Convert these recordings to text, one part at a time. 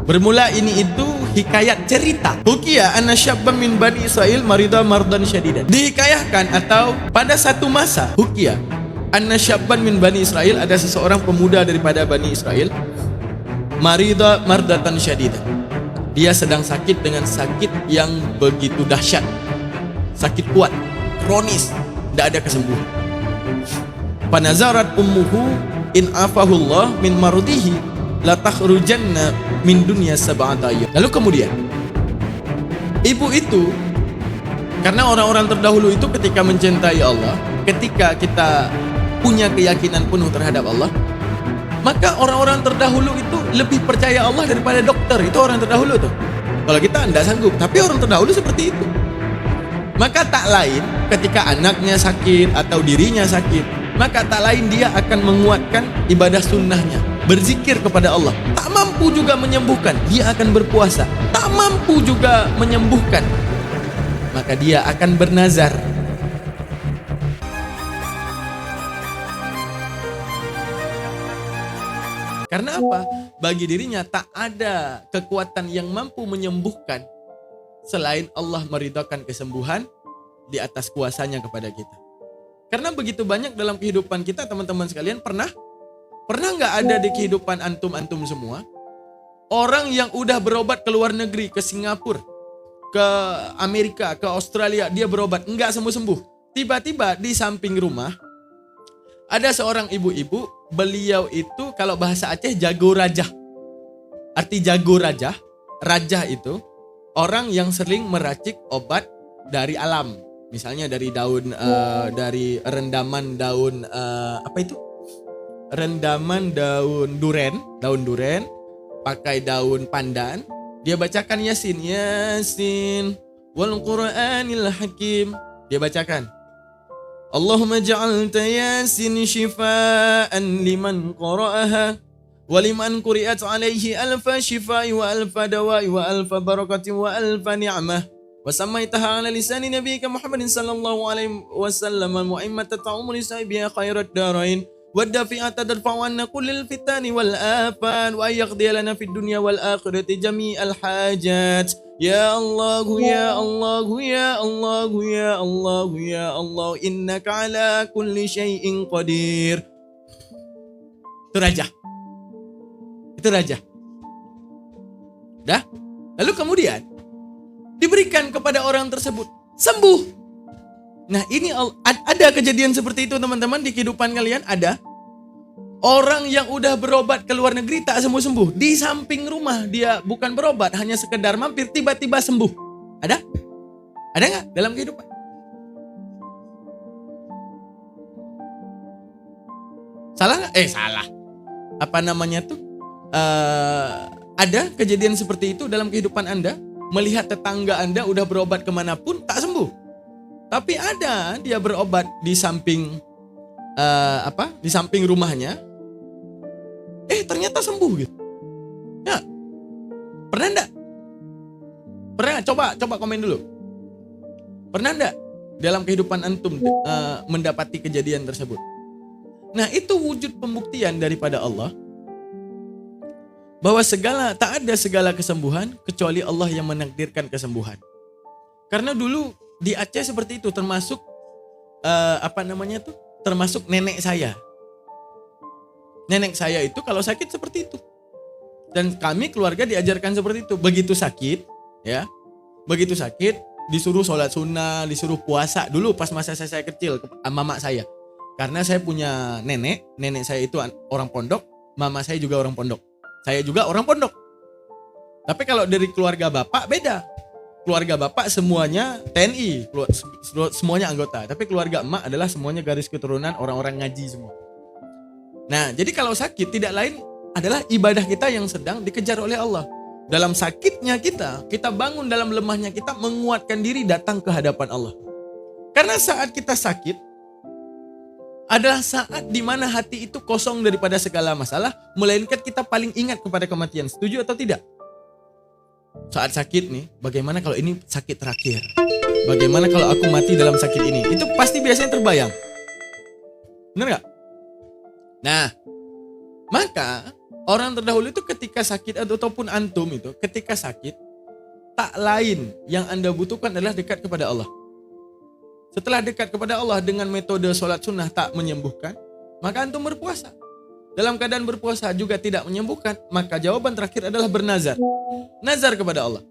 Bermula ini itu hikayat cerita. Hukiya anna syabban min Bani Israil marida mardan syadidan. Dihikayahkan atau pada satu masa, hukiya anna syabban min Bani Israil, ada seseorang pemuda daripada Bani Israil, marida mardatan syadidan. Dia sedang sakit dengan sakit yang begitu dahsyat. Sakit kuat, kronis, tidak ada kesembuhan. Panazarat ummuhu in afahullah min marudihi la takhrujanna min dunya sab'ata ayyam. Lalu kemudian ibu itu, karena orang-orang terdahulu itu ketika mencintai Allah, ketika kita punya keyakinan penuh terhadap Allah, maka orang-orang terdahulu itu lebih percaya Allah daripada dokter. Itu orang terdahulu tuh. Kalau kita tidak sanggup, tapi orang terdahulu seperti itu. Maka tak lain ketika anaknya sakit atau dirinya sakit, maka tak lain dia akan menguatkan ibadah sunnahnya, berzikir kepada Allah. Tak mampu juga menyembuhkan, dia akan berpuasa. Tak mampu juga menyembuhkan, maka dia akan bernazar. Karena apa? Bagi dirinya tak ada kekuatan yang mampu menyembuhkan selain Allah meridhakan kesembuhan di atas kuasanya kepada kita. Karena begitu banyak dalam kehidupan kita, teman-teman sekalian, pernah nggak ada di kehidupan antum semua orang yang udah berobat ke luar negeri, ke Singapura, ke Amerika, ke Australia, dia berobat nggak sembuh-sembuh. Tiba-tiba di samping rumah ada seorang ibu-ibu, beliau itu kalau bahasa Aceh jago rajah. Arti jago rajah, rajah itu orang yang sering meracik obat dari alam. Misalnya dari daun, dari rendaman daun, rendaman daun duren, pakai daun pandan, dia bacakan Yasin, wal Qur'anil Hakim. Dia bacakan, Allahumma ja'alta Yasin shifaan liman qara'aha, wa liman quri'at alaihi alfa shifai wa alfa dawai wa alfa barakati wa alfa ni'mah. وسميتها على لسان نبيك محمد صلى الله عليه وسلم المؤمة تعم لسائبها خير الدارين والدافئة تدفع عنا كل الفتن والآفات وأن يقضي لنا في الدنيا والآخرة جميع الحاجات يا الله يا الله يا الله يا الله يا الله إنك على كل شيء قدير. Itu raja. Dah? Lalu kemudian diberikan kepada orang tersebut, sembuh. Nah, ini ada kejadian seperti itu, teman-teman, di kehidupan kalian. Ada orang yang udah berobat ke luar negeri tak sembuh-sembuh, di samping rumah dia bukan berobat, hanya sekedar mampir, tiba-tiba sembuh. Ada nggak dalam kehidupan? Salah nggak? Salah. Apa namanya tuh? Ada kejadian seperti itu dalam kehidupan Anda? Melihat tetangga Anda udah berobat kemanapun tak sembuh, tapi ada dia berobat di samping di samping rumahnya, ternyata sembuh gitu. Ya, pernah enggak? Pernah? Coba komen dulu. Pernah enggak dalam kehidupan antum mendapati kejadian tersebut? Nah, itu wujud pembuktian daripada Allah bahwa tak ada segala kesembuhan kecuali Allah yang menakdirkan kesembuhan. Karena dulu di Aceh seperti itu, termasuk termasuk nenek saya. Nenek saya itu kalau sakit seperti itu. Dan kami keluarga diajarkan seperti itu. Begitu sakit disuruh sholat sunnah, disuruh puasa. Dulu pas masa saya kecil, mama saya. Karena saya punya nenek saya itu orang pondok, mama saya juga orang pondok. Saya juga orang pondok. Tapi kalau dari keluarga bapak beda. Keluarga bapak semuanya TNI, semuanya anggota. Tapi keluarga emak adalah semuanya garis keturunan orang-orang ngaji semua. Nah, jadi kalau sakit tidak lain adalah ibadah kita yang sedang dikejar oleh Allah. Dalam sakitnya kita bangun, dalam lemahnya kita menguatkan diri datang ke hadapan Allah. Karena saat kita sakit adalah saat di mana hati itu kosong daripada segala masalah, melainkan kita paling ingat kepada kematian. Setuju atau tidak? Saat sakit nih, bagaimana kalau ini sakit terakhir? Bagaimana kalau aku mati dalam sakit ini? Itu pasti biasanya terbayang. Benar gak? Nah, maka Orang terdahulu itu ketika sakit ataupun antum itu ketika sakit, tak lain yang Anda butuhkan adalah dekat kepada Allah. Setelah dekat kepada Allah dengan metode sholat sunnah tak menyembuhkan, maka antum berpuasa. Dalam keadaan berpuasa juga tidak menyembuhkan, maka jawaban terakhir adalah bernazar. Nazar kepada Allah.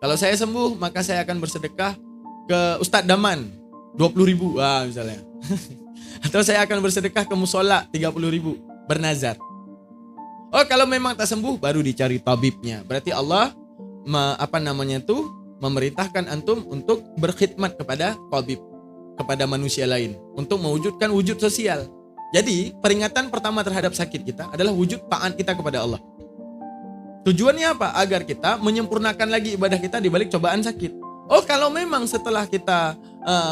Kalau saya sembuh, maka saya akan bersedekah ke Ustadz Daman 20.000 misalnya. Atau saya akan bersedekah ke musola 30.000, bernazar. Oh, kalau memang tak sembuh baru dicari tabibnya. Berarti Allah memerintahkan antum untuk berkhidmat kepada tabib, kepada manusia lain, untuk mewujudkan wujud sosial. Jadi, peringatan pertama terhadap sakit kita adalah wujud taat kita kepada Allah. Tujuannya apa? Agar kita menyempurnakan lagi ibadah kita di balik cobaan sakit. Oh, kalau memang setelah kita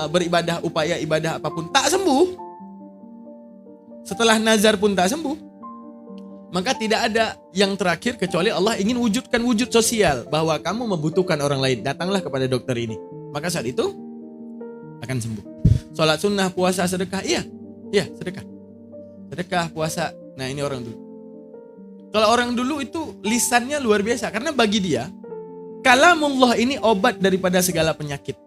beribadah, upaya ibadah apapun tak sembuh, setelah nazar pun tak sembuh, maka tidak ada yang terakhir kecuali Allah ingin wujudkan wujud sosial bahwa kamu membutuhkan orang lain. Datanglah kepada dokter ini. Maka saat itu akan sembuh. Sholat sunnah, puasa, sedekah. Iya, sedekah. Sedekah, puasa. Nah, ini orang dulu. Kalau orang dulu itu lisannya luar biasa. Karena bagi dia, kalamullah ini obat daripada segala penyakit.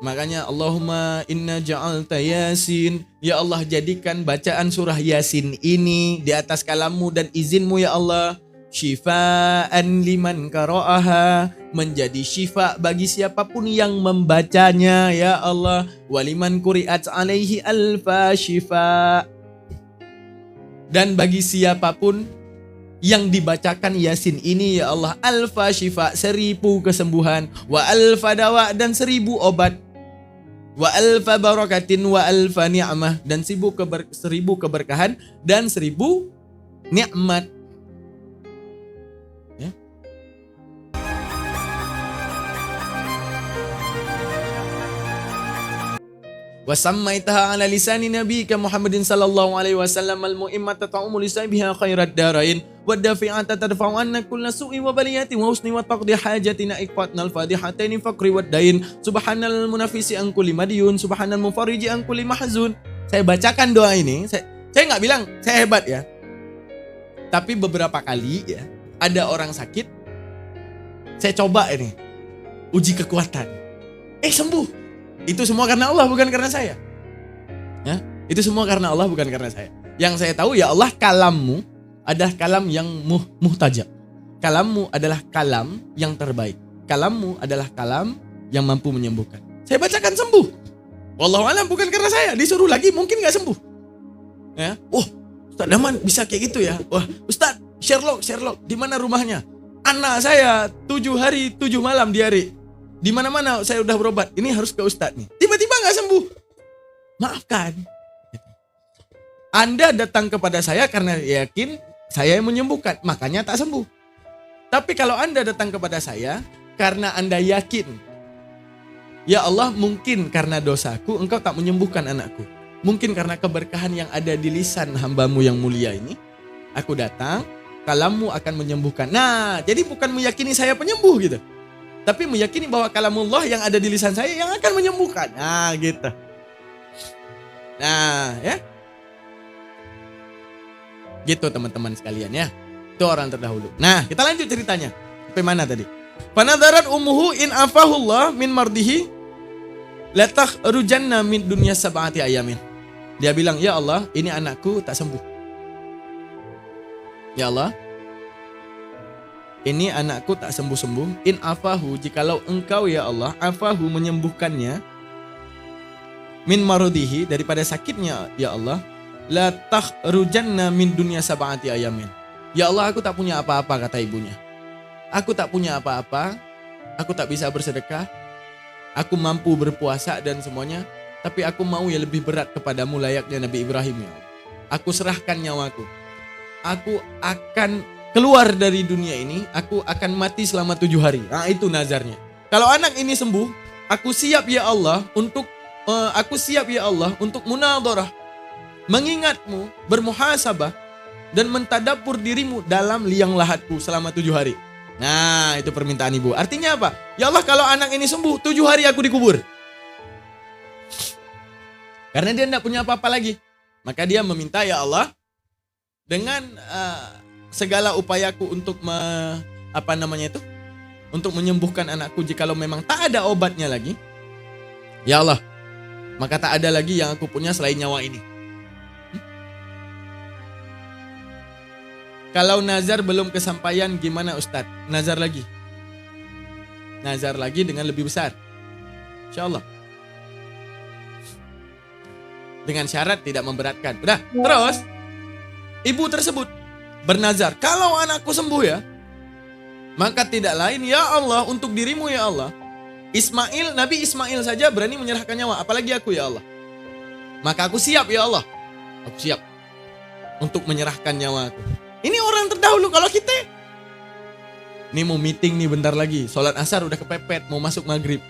Makanya Allahumma inna ja'alta yasin. Ya Allah, jadikan bacaan surah Yasin ini di atas kalammu dan izinmu ya Allah. Syifaan liman qara'aha. Menjadi syifa bagi siapapun yang membacanya ya Allah. Waliman kuri'at alaihi alfa syifa. Dan bagi siapapun yang dibacakan Yasin ini ya Allah, alfa syifa, 1000 kesembuhan, wa alfa dawa, dan 1000 obat, wa alfa barakatin wa alfa ni'mah, dan 1000 keberkahan dan 1000 nikmat. Ya. Wa sammaitaha ala lisani nabiyyika Muhammadin sallallahu alaihi wasallam al-mu'immata ta'umu lisan biha khairat darain wa dafi'ata tadfa'u anna kulla su'i wa baliyati wa husni wa taqdi hajatina iqfatna al-fadihataini faqri wad dain subhanal munafisi an kulli madyun subhanal mufarriji an kulli mahzun. Saya bacakan doa ini, saya enggak bilang saya hebat ya. Tapi beberapa kali ya, ada orang sakit, saya coba ini uji kekuatan. Sembuh. Itu semua karena Allah, bukan karena saya. Ya, itu semua karena Allah, bukan karena saya. Yang saya tahu ya Allah, kalammu adalah kalam yang muhtajab. Kalammu adalah kalam yang terbaik. Kalammu adalah kalam yang mampu menyembuhkan. Saya bacakan sembuh. Wallahu a'lam, bukan karena saya. Disuruh lagi mungkin gak sembuh. Ya, Ustaz Daman bisa kayak gitu ya. Wah, Ustaz Sherlock, di mana rumahnya? Anak saya 7 hari 7 malam diare. Di mana-mana saya udah berobat. Ini harus ke Ustadz nih. Tiba-tiba gak sembuh. Maafkan. Anda datang kepada saya karena yakin saya yang menyembuhkan. Makanya tak sembuh. Tapi kalau Anda datang kepada saya karena Anda yakin, ya Allah, mungkin karena dosaku engkau tak menyembuhkan anakku. Mungkin karena keberkahan yang ada di lisan hambamu yang mulia ini, aku datang, kalammu akan menyembuhkan. Nah, jadi bukan meyakini saya penyembuh gitu. Tapi meyakini bahwa kalamullah yang ada di lisan saya yang akan menyembuhkan. Nah, gitu. Nah, ya. Gitu teman-teman sekalian ya. Itu orang terdahulu. Nah, kita lanjut ceritanya. Sampai mana tadi? Fanadharat ummuhu in afahullah min mardihi latah rujanna min dunya sab'ati ayamin. Dia bilang, ya Allah, ini anakku tak sembuh. Ya Allah, ini anakku tak sembuh-sembuh. In afahu, jikalau engkau ya Allah, afahu menyembuhkannya, min marodihi, daripada sakitnya ya Allah, la takhrujanna min dunya sab'ati ayamin. Ya Allah, aku tak punya apa-apa, kata ibunya. Aku tak punya apa-apa, aku tak bisa bersedekah, aku mampu berpuasa dan semuanya, tapi aku mau ya lebih berat kepadamu layaknya Nabi Ibrahim ya Allah. Aku serahkan nyawaku. Aku akan keluar dari dunia ini, aku akan mati selama 7 hari. Nah, itu nazarnya. Kalau anak ini sembuh, aku siap ya Allah untuk munadharah, mengingatmu, bermuhasabah, dan mentadabbur dirimu dalam liang lahatku selama 7 hari. Nah, itu permintaan ibu. Artinya apa? Ya Allah, kalau anak ini sembuh, 7 hari aku dikubur. Karena dia tidak punya apa-apa lagi. Maka dia meminta, ya Allah, dengan segala upayaku untuk untuk menyembuhkan anakku jikalau memang tak ada obatnya lagi. Ya Allah, maka tak ada lagi yang aku punya selain nyawa ini. Kalau nazar belum kesampaian gimana Ustadz? Nazar lagi. Nazar lagi dengan lebih besar. Insya Allah. Dengan syarat tidak memberatkan. Udah, terus ibu tersebut bernazar, kalau anakku sembuh ya, maka tidak lain ya Allah, untuk dirimu ya Allah. Nabi Ismail saja berani menyerahkan nyawa, apalagi aku ya Allah. Maka aku siap ya Allah. Aku siap untuk menyerahkan nyawaku. Ini orang terdahulu. Kalau kita ini mau meeting nih bentar lagi, sholat asar udah kepepet, mau masuk maghrib.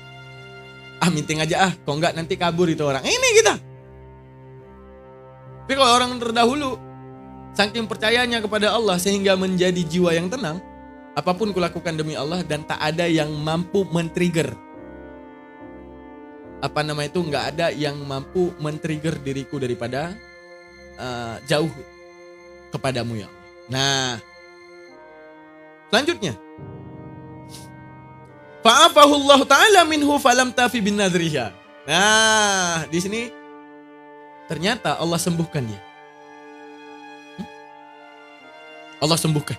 Meeting aja kok enggak nanti kabur itu orang. Ini kita. Tapi kalau orang terdahulu saking percayanya kepada Allah sehingga menjadi jiwa yang tenang, apapun kulakukan demi Allah dan tak ada yang mampu men-trigger. Enggak ada yang mampu men-trigger diriku daripada jauh kepadamu ya Allah. Nah, selanjutnya, fa'afahullahu ta'ala minhu falam tafi bin nadriha. Nah, di sini ternyata Allah sembuhkan dia. Allah sembuhkan.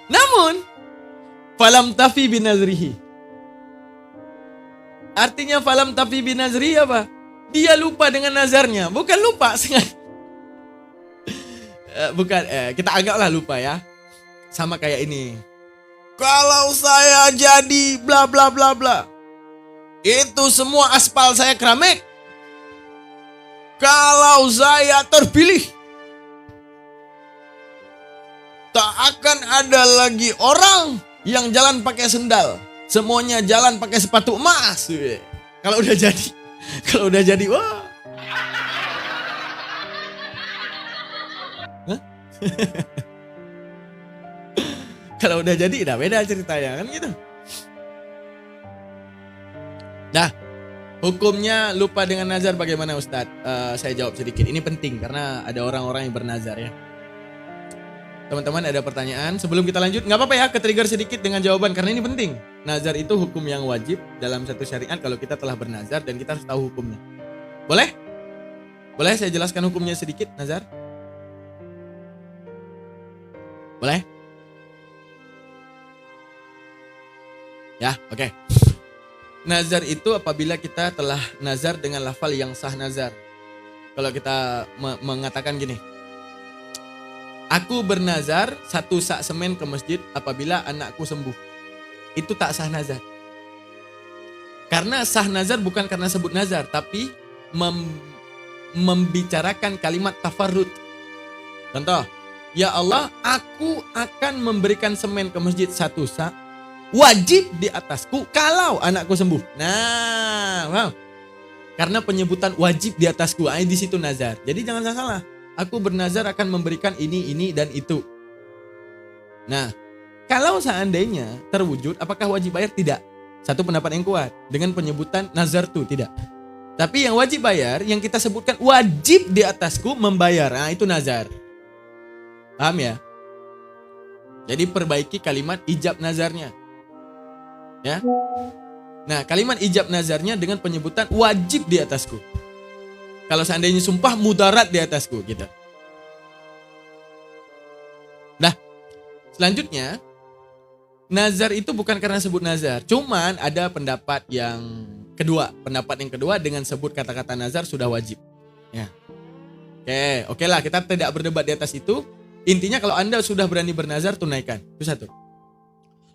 Namun falam tafi bin nadrihi. Artinya falam tafi bin nadrihi apa? Dia lupa dengan nazarnya. Bukan lupa sengaja. Kita anggaplah lupa ya. Sama kayak ini. Kalau saya jadi bla bla bla bla, itu semua aspal saya keramik. Kalau saya terpilih, tak akan ada lagi orang yang jalan pakai sendal. Semuanya jalan pakai sepatu emas. Kalau udah jadi, wah. Kalau udah jadi udah beda ceritanya kan gitu. Nah, hukumnya lupa dengan nazar bagaimana Ustadz? Saya jawab sedikit. Ini penting karena ada orang-orang yang bernazar ya. Teman-teman ada pertanyaan? Sebelum kita lanjut, nggak apa-apa ya ke-trigger sedikit dengan jawaban karena ini penting. Nazar itu hukum yang wajib dalam satu syariat kalau kita telah bernazar dan kita harus tahu hukumnya. Boleh? Boleh saya jelaskan hukumnya sedikit nazar? Boleh? Ya, oke. Nazar itu apabila kita telah nazar dengan lafal yang sah nazar. Kalau kita mengatakan gini, aku bernazar 1 sak semen ke masjid apabila anakku sembuh. Itu tak sah nazar. Karena sah nazar bukan karena sebut nazar, tapi membicarakan kalimat tafarrud. Contoh, ya Allah, aku akan memberikan semen ke masjid 1 sak. Wajib di atasku kalau anakku sembuh. Nah, wow. Karena penyebutan wajib di atasku, di situ nazar. Jadi jangan salah. Aku bernazar akan memberikan ini, dan itu. Nah, kalau seandainya terwujud, apakah wajib bayar? Tidak. Satu pendapat yang kuat. Dengan penyebutan nazar tuh, tidak. Tapi yang wajib bayar, yang kita sebutkan wajib di atasku membayar. Nah, itu nazar. Paham ya? Jadi perbaiki kalimat ijab nazarnya. Ya. Nah, kalimat ijab nazarnya dengan penyebutan wajib di atasku. Kalau seandainya sumpah mudarat di atasku gitu. Nah, selanjutnya nazar itu bukan karena sebut nazar. Cuman ada pendapat yang kedua. Pendapat yang kedua dengan sebut kata-kata nazar sudah wajib. Ya. Oke lah, kita tidak berdebat di atas itu. Intinya kalau Anda sudah berani bernazar, tunaikan. Itu satu.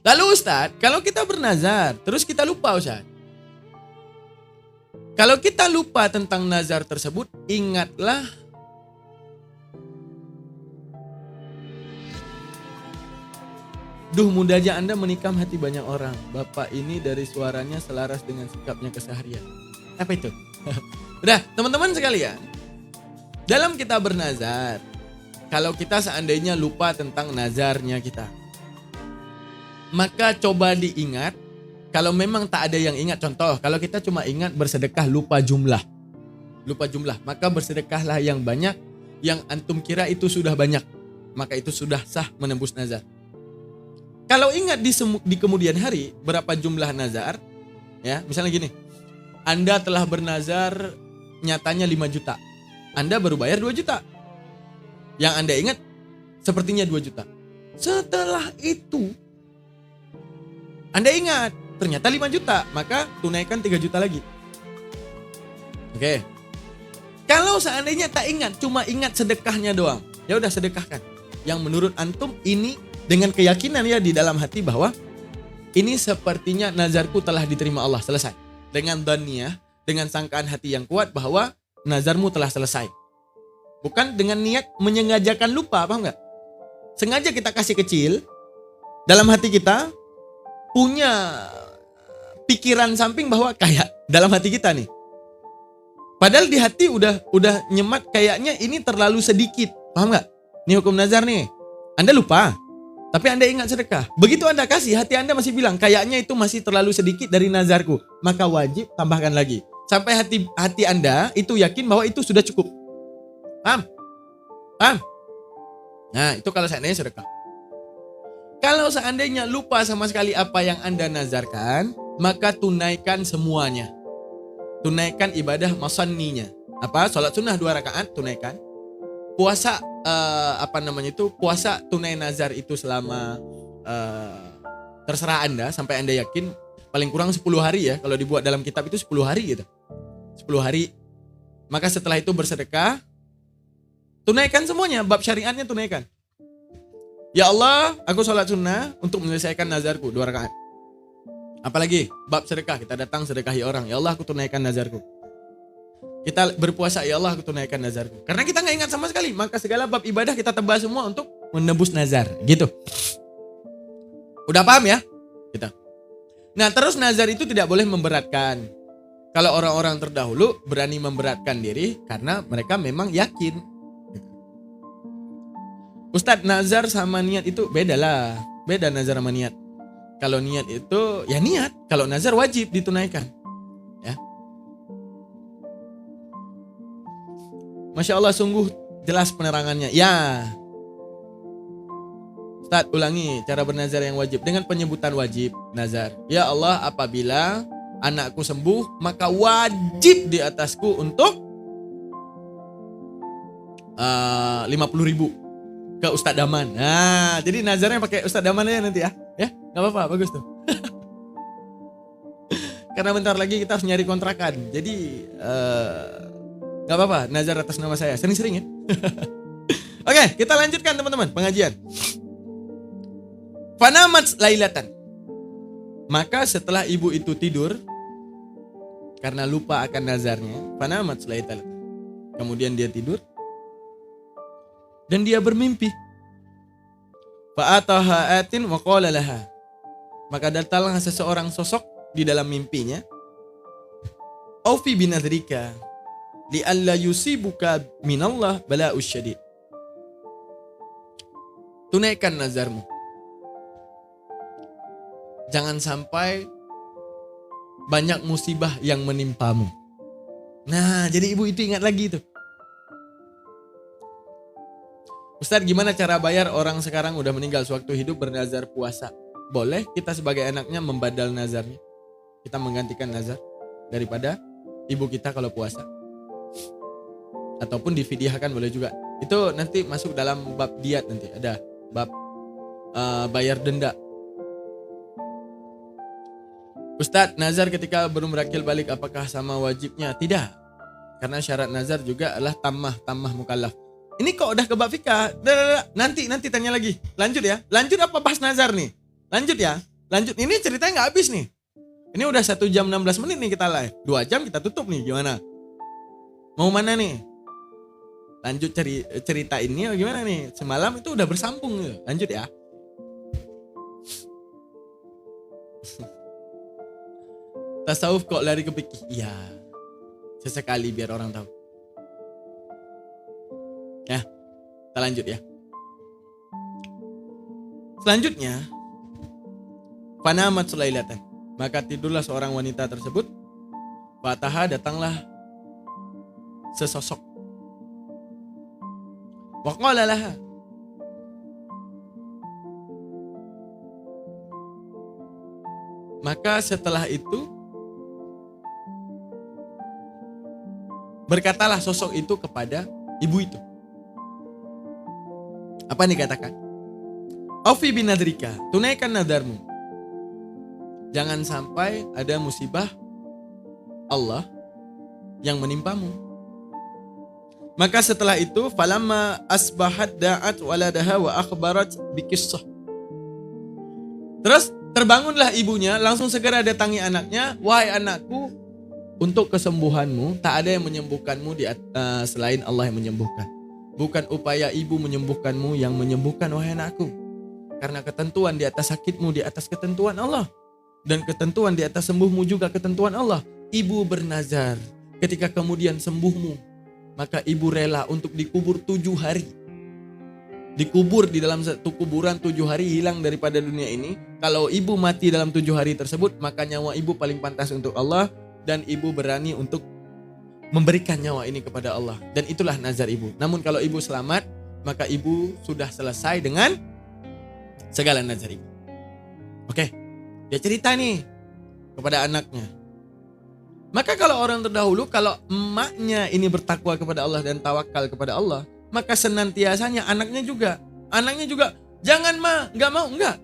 Lalu Ustadz, kalau kita bernazar, terus kita lupa Ustadz. Kalau kita lupa tentang nazar tersebut, ingatlah duh mudahnya Anda menikam hati banyak orang. Bapak ini dari suaranya selaras dengan sikapnya keseharian. Apa itu? Udah, teman-teman sekalian. Dalam kita bernazar, kalau kita seandainya lupa tentang nazarnya kita, maka coba diingat. Kalau memang tak ada yang ingat, contoh, kalau kita cuma ingat bersedekah lupa jumlah, maka bersedekahlah yang banyak, yang antum kira itu sudah banyak. maka itu sudah sah menembus nazar. Kalau ingat di kemudian hari berapa jumlah nazar, ya misalnya gini, Anda telah bernazar nyatanya 5 juta, Anda baru bayar 2 juta. Yang Anda ingat sepertinya 2 juta. Setelah itu Anda ingat ternyata 5 juta, maka tunaikan 3 juta lagi. Oke. Kalau seandainya tak ingat, cuma ingat sedekahnya doang, ya udah sedekahkan. Yang menurut antum ini dengan keyakinan ya di dalam hati bahwa ini sepertinya nazarku telah diterima Allah, selesai. Dengan dhaniyah, dengan sangkaan hati yang kuat bahwa nazarmu telah selesai. Bukan dengan niat menyengajakan lupa, paham nggak? Sengaja kita kasih kecil, dalam hati kita punya pikiran samping bahwa kayak dalam hati kita nih. Padahal di hati udah nyemat kayaknya ini terlalu sedikit, paham nggak? Ini hukum nazar nih. Anda lupa, tapi Anda ingat sedekah. Begitu Anda kasih, hati Anda masih bilang kayaknya itu masih terlalu sedikit dari nazarku, maka wajib tambahkan lagi. Sampai hati Anda itu yakin bahwa itu sudah cukup. Paham? Paham? Nah, itu kalau seandainya sedekah. Kalau seandainya lupa sama sekali apa yang Anda nazarkan, maka tunaikan semuanya. Tunaikan ibadah masanninya. Apa? Salat sunnah 2 rakaat tunaikan. Puasa puasa tunai nazar itu selama terserah Anda sampai Anda yakin paling kurang 10 hari ya. Kalau dibuat dalam kitab itu 10 hari gitu. 10 hari. Maka setelah itu bersedekah, tunaikan semuanya, bab syariatnya tunaikan. Ya Allah, aku sholat sunnah untuk menyelesaikan nazarku 2 rakaat. Apalagi bab sedekah, kita datang sedekahi orang. Ya Allah, aku tunaikan nazarku. Kita berpuasa, ya Allah aku tunaikan nazarku. Karena kita gak ingat sama sekali, maka segala bab ibadah kita tebas semua untuk menembus nazar. Gitu. Udah paham ya? Kita. Nah terus nazar itu tidak boleh memberatkan. Kalau orang-orang terdahulu berani memberatkan diri karena mereka memang yakin. Ustadz, nazar sama niat itu beda lah. Beda nazar sama niat. Kalau niat itu ya niat. Kalau nazar wajib ditunaikan. Masya Allah, sungguh jelas penerangannya. Ya, Ustaz, ulangi cara bernazar yang wajib dengan penyebutan wajib nazar. Ya Allah, apabila anakku sembuh, maka wajib di atasku untuk 50.000 ke Ustadz Daman. Nah, jadi nazarnya pakai Ustadz Daman aja nanti ya. Ya, nggak apa-apa, bagus tuh. Karena bentar lagi kita harus nyari kontrakan. Jadi gak apa-apa, nazar atas nama saya. Sering-sering ya. Oke, kita lanjutkan teman-teman pengajian. Fanamat lailatan. Maka setelah ibu itu tidur, karena lupa akan nazarnya, fanamat lailatan. Kemudian dia tidur. Dan dia bermimpi. Fa'ataha atin wa qala laha. Maka datanglah seseorang sosok di dalam mimpinya. Aufi binadrika. Li'alla yusibuka minallah bala'us syadid. Tunaikan nazarmu. Jangan sampai banyak musibah yang menimpamu. Nah, jadi ibu itu ingat lagi itu. Ustadz, gimana cara bayar orang sekarang udah meninggal sewaktu hidup bernazar puasa? Boleh kita sebagai anaknya membadal nazarnya. Kita menggantikan nazar daripada ibu kita kalau puasa. Ataupun difidyahkan boleh juga. Itu nanti masuk dalam bab diat, nanti ada bab bayar denda. Ustadz, nazar ketika belum berakil balik apakah sama wajibnya? Tidak. Karena syarat nazar juga adalah tamah mukallaf. Ini kok udah ke bab fikah. Nanti tanya lagi. Lanjut ya. Lanjut apa bahas nazar nih? Lanjut ya. Lanjut. Ini ceritanya nggak habis nih. Ini udah 1 jam 16 menit nih kita live. 2 jam kita tutup nih. Gimana? Mau mana nih? Lanjut cerita ini gimana nih? Semalam itu udah bersambung. Lanjut ya. Tasawuf kok lari ke fikih? Iya. Sesekali biar orang tahu. Ya. Kita lanjut ya. Selanjutnya, fanamat sulailatan. Maka tidurlah seorang wanita tersebut. Fataha, datanglah sesosok. Wa qala laha. Maka setelah itu berkatalah sosok itu kepada ibu itu. Apa yang dikatakan? Aufi binadrika, tunaikan nadarmu. Jangan sampai ada musibah Allah yang menimpamu. Maka setelah itu falamma asbahat da'at waladaha wa akhbarat bikissah. Terus terbangunlah ibunya, langsung segera datangi anaknya, wahai anakku, untuk kesembuhanmu tak ada yang menyembuhkanmu selain Allah yang menyembuhkan. Bukan upaya ibu menyembuhkanmu yang menyembuhkan, wahai anakku. Karena ketentuan di atas sakitmu di atas ketentuan Allah, dan ketentuan di atas sembuhmu juga ketentuan Allah. Ibu bernazar, ketika kemudian sembuhmu, maka ibu rela untuk dikubur 7 hari. Dikubur di dalam satu kuburan 7 hari, hilang daripada dunia ini. Kalau ibu mati dalam 7 hari tersebut, maka nyawa ibu paling pantas untuk Allah, dan ibu berani untuk memberikan nyawa ini kepada Allah. Dan itulah nazar ibu. Namun kalau ibu selamat, maka ibu sudah selesai dengan segala nazar ibu. Oke, dia cerita nih kepada anaknya. Maka kalau orang terdahulu, kalau emaknya ini bertakwa kepada Allah dan tawakal kepada Allah, maka senantiasanya anaknya juga, jangan ma, nggak mau, enggak.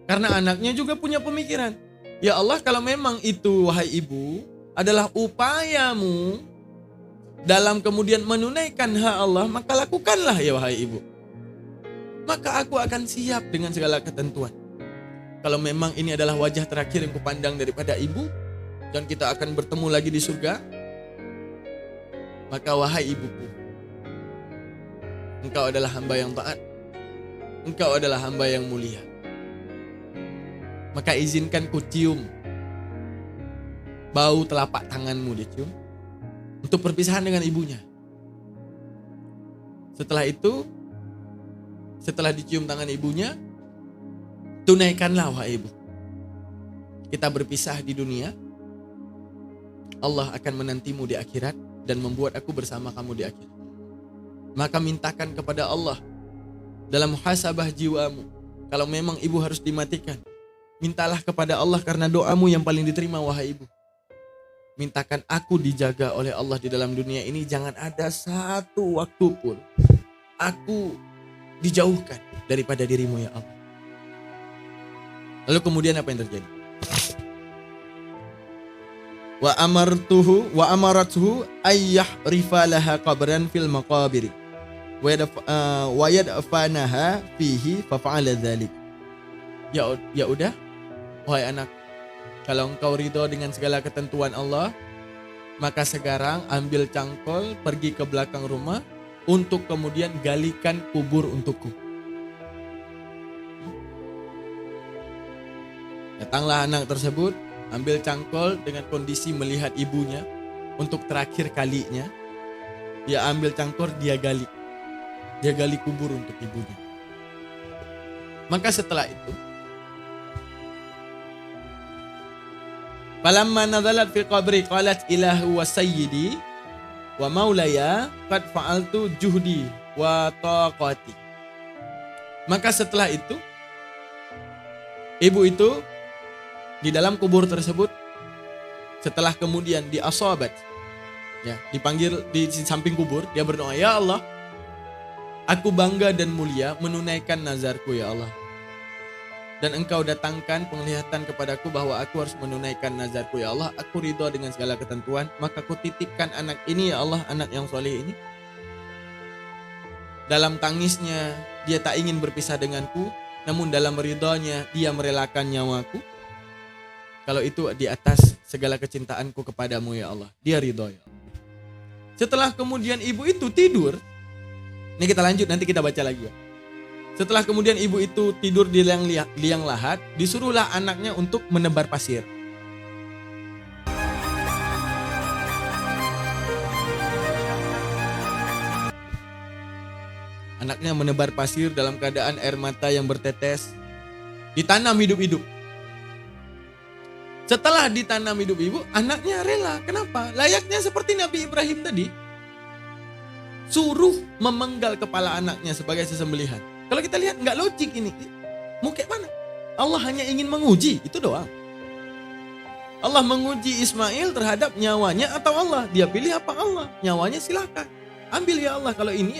Karena anaknya juga punya pemikiran. Ya Allah, kalau memang itu wahai ibu adalah upayamu dalam kemudian menunaikan hak Allah, maka lakukanlah ya wahai ibu. Maka aku akan siap dengan segala ketentuan. Kalau memang ini adalah wajah terakhir yang kupandang daripada ibu, dan kita akan bertemu lagi di surga, maka wahai ibuku, engkau adalah hamba yang taat, engkau adalah hamba yang mulia. Maka izinkan ku cium bau telapak tanganmu, dia cium, untuk perpisahan dengan ibunya. Setelah itu, setelah dicium tangan ibunya, tunaikanlah wahai ibu. Kita berpisah di dunia, Allah akan menantimu di akhirat dan membuat aku bersama kamu di akhirat. Maka mintakan kepada Allah dalam muhasabah jiwamu. Kalau memang ibu harus dimatikan, mintalah kepada Allah karena doamu yang paling diterima wahai ibu. Mintakan aku dijaga oleh Allah di dalam dunia ini, jangan ada satu waktu pun aku dijauhkan daripada dirimu ya Allah. Lalu kemudian apa yang terjadi? Wa amaratuhu ayyah rifalaha qabran fil maqabiri wa yadfanaha fihi fa fa'ala dzalik. Ya udah, wahai anak, kalau engkau ridho dengan segala ketentuan Allah, maka sekarang ambil cangkol, pergi ke belakang rumah untuk kemudian galikan kubur untukku. Datanglah anak tersebut, ambil cangkol dengan kondisi melihat ibunya untuk terakhir kalinya. Dia ambil cangkol, dia gali kubur untuk ibunya. Maka setelah itu, falamma nazalat fi qabri qalat ilahu wa sayyidi wa maulaya qad fa'altu juhdi wa taqati. Maka setelah itu, ibu itu di dalam kubur tersebut, setelah kemudian diasobat, ya, dipanggil di samping kubur, dia berdoa, ya Allah, aku bangga dan mulia menunaikan nazarku ya Allah. Dan engkau datangkan penglihatan kepadaku bahwa aku harus menunaikan nazarku ya Allah. Aku ridho dengan segala ketentuan, maka ku titipkan anak ini ya Allah, anak yang soleh ini. Dalam tangisnya dia tak ingin berpisah denganku, namun dalam ridhonya dia merelakan nyawaku. Kalau itu di atas segala kecintaanku kepadamu ya Allah, dia ridho ya Allah. Setelah kemudian ibu itu tidur, ini kita lanjut, nanti kita baca lagi ya. Setelah kemudian ibu itu tidur di liang lahat, disuruhlah anaknya untuk menebar pasir. Anaknya menebar pasir dalam keadaan air mata yang bertetes, ditanam hidup-hidup. Setelah ditanam hidup-hidup, anaknya rela. Kenapa? Layaknya seperti Nabi Ibrahim tadi, suruh memenggal kepala anaknya sebagai sesembelihan. Kalau kita lihat nggak logik ini. Mau kayak mana? Allah hanya ingin menguji, itu doang. Allah menguji Ismail terhadap nyawanya atau Allah. Dia pilih apa Allah? Nyawanya silakan. Ambil ya Allah. Kalau ini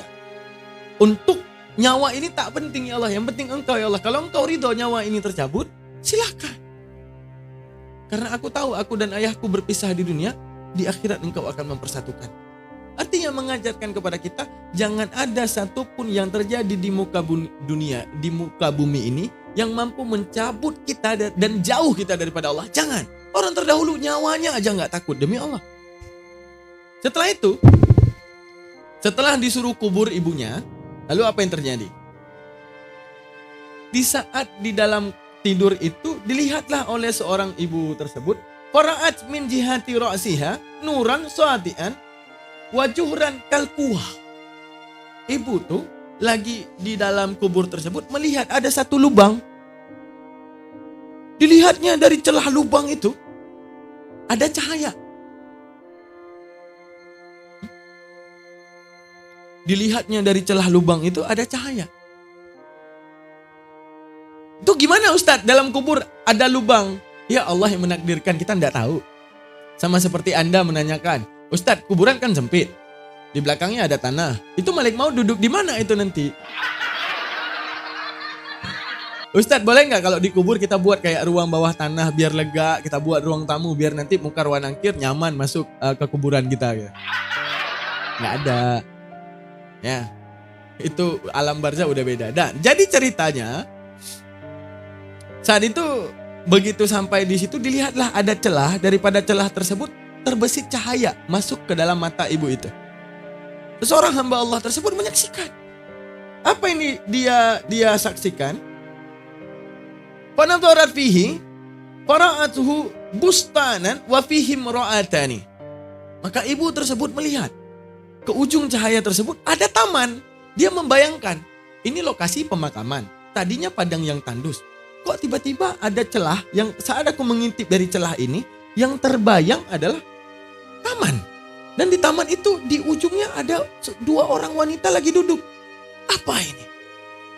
untuk nyawa ini tak penting ya Allah. Yang penting engkau ya Allah. Kalau engkau ridho nyawa ini tercabut, silakan. Karena aku tahu aku dan ayahku berpisah di dunia, di akhirat engkau akan mempersatukan. Artinya mengajarkan kepada kita, jangan ada satupun yang terjadi di muka dunia, di muka bumi ini yang mampu mencabut kita dan jauh kita daripada Allah. Jangan. Orang terdahulu nyawanya aja gak takut demi Allah. Setelah itu, setelah disuruh kubur ibunya, lalu apa yang terjadi? Di saat di dalam tidur itu, dilihatlah oleh seorang ibu tersebut, fara'at min jihati ra'siha nuran suatian wajuhran kalkuah. Ibu tuh lagi di dalam kubur tersebut melihat ada satu lubang. Dilihatnya dari celah lubang itu ada cahaya. Dilihatnya dari celah lubang itu ada cahaya. Itu gimana Ustadz? Dalam kubur ada lubang. Ya Allah yang menakdirkan, kita tidak tahu. Sama seperti Anda menanyakan, Ustadz kuburan kan sempit. Di belakangnya ada tanah. Itu Malik mau duduk di mana itu nanti? Ustadz boleh nggak kalau dikubur kita buat kayak ruang bawah tanah biar lega, kita buat ruang tamu biar nanti muka ruang nangkir nyaman masuk ke kuburan kita gitu. Nggak ada. Ya, itu alam barzah udah beda. Dan jadi ceritanya saat itu begitu sampai di situ dilihatlah ada celah, daripada celah tersebut terbesit cahaya masuk ke dalam mata ibu itu. Seorang hamba Allah tersebut menyaksikan. Apa ini dia saksikan? Fanadharat fihi fara'atuhu bustanan wa fihi imra'atani. Maka ibu tersebut melihat ke ujung cahaya tersebut ada taman. Dia membayangkan ini lokasi pemakaman. Tadinya padang yang tandus. Kok tiba-tiba ada celah yang saat aku mengintip dari celah ini yang terbayang adalah taman. Dan di taman itu di ujungnya ada dua orang wanita lagi duduk. Apa ini?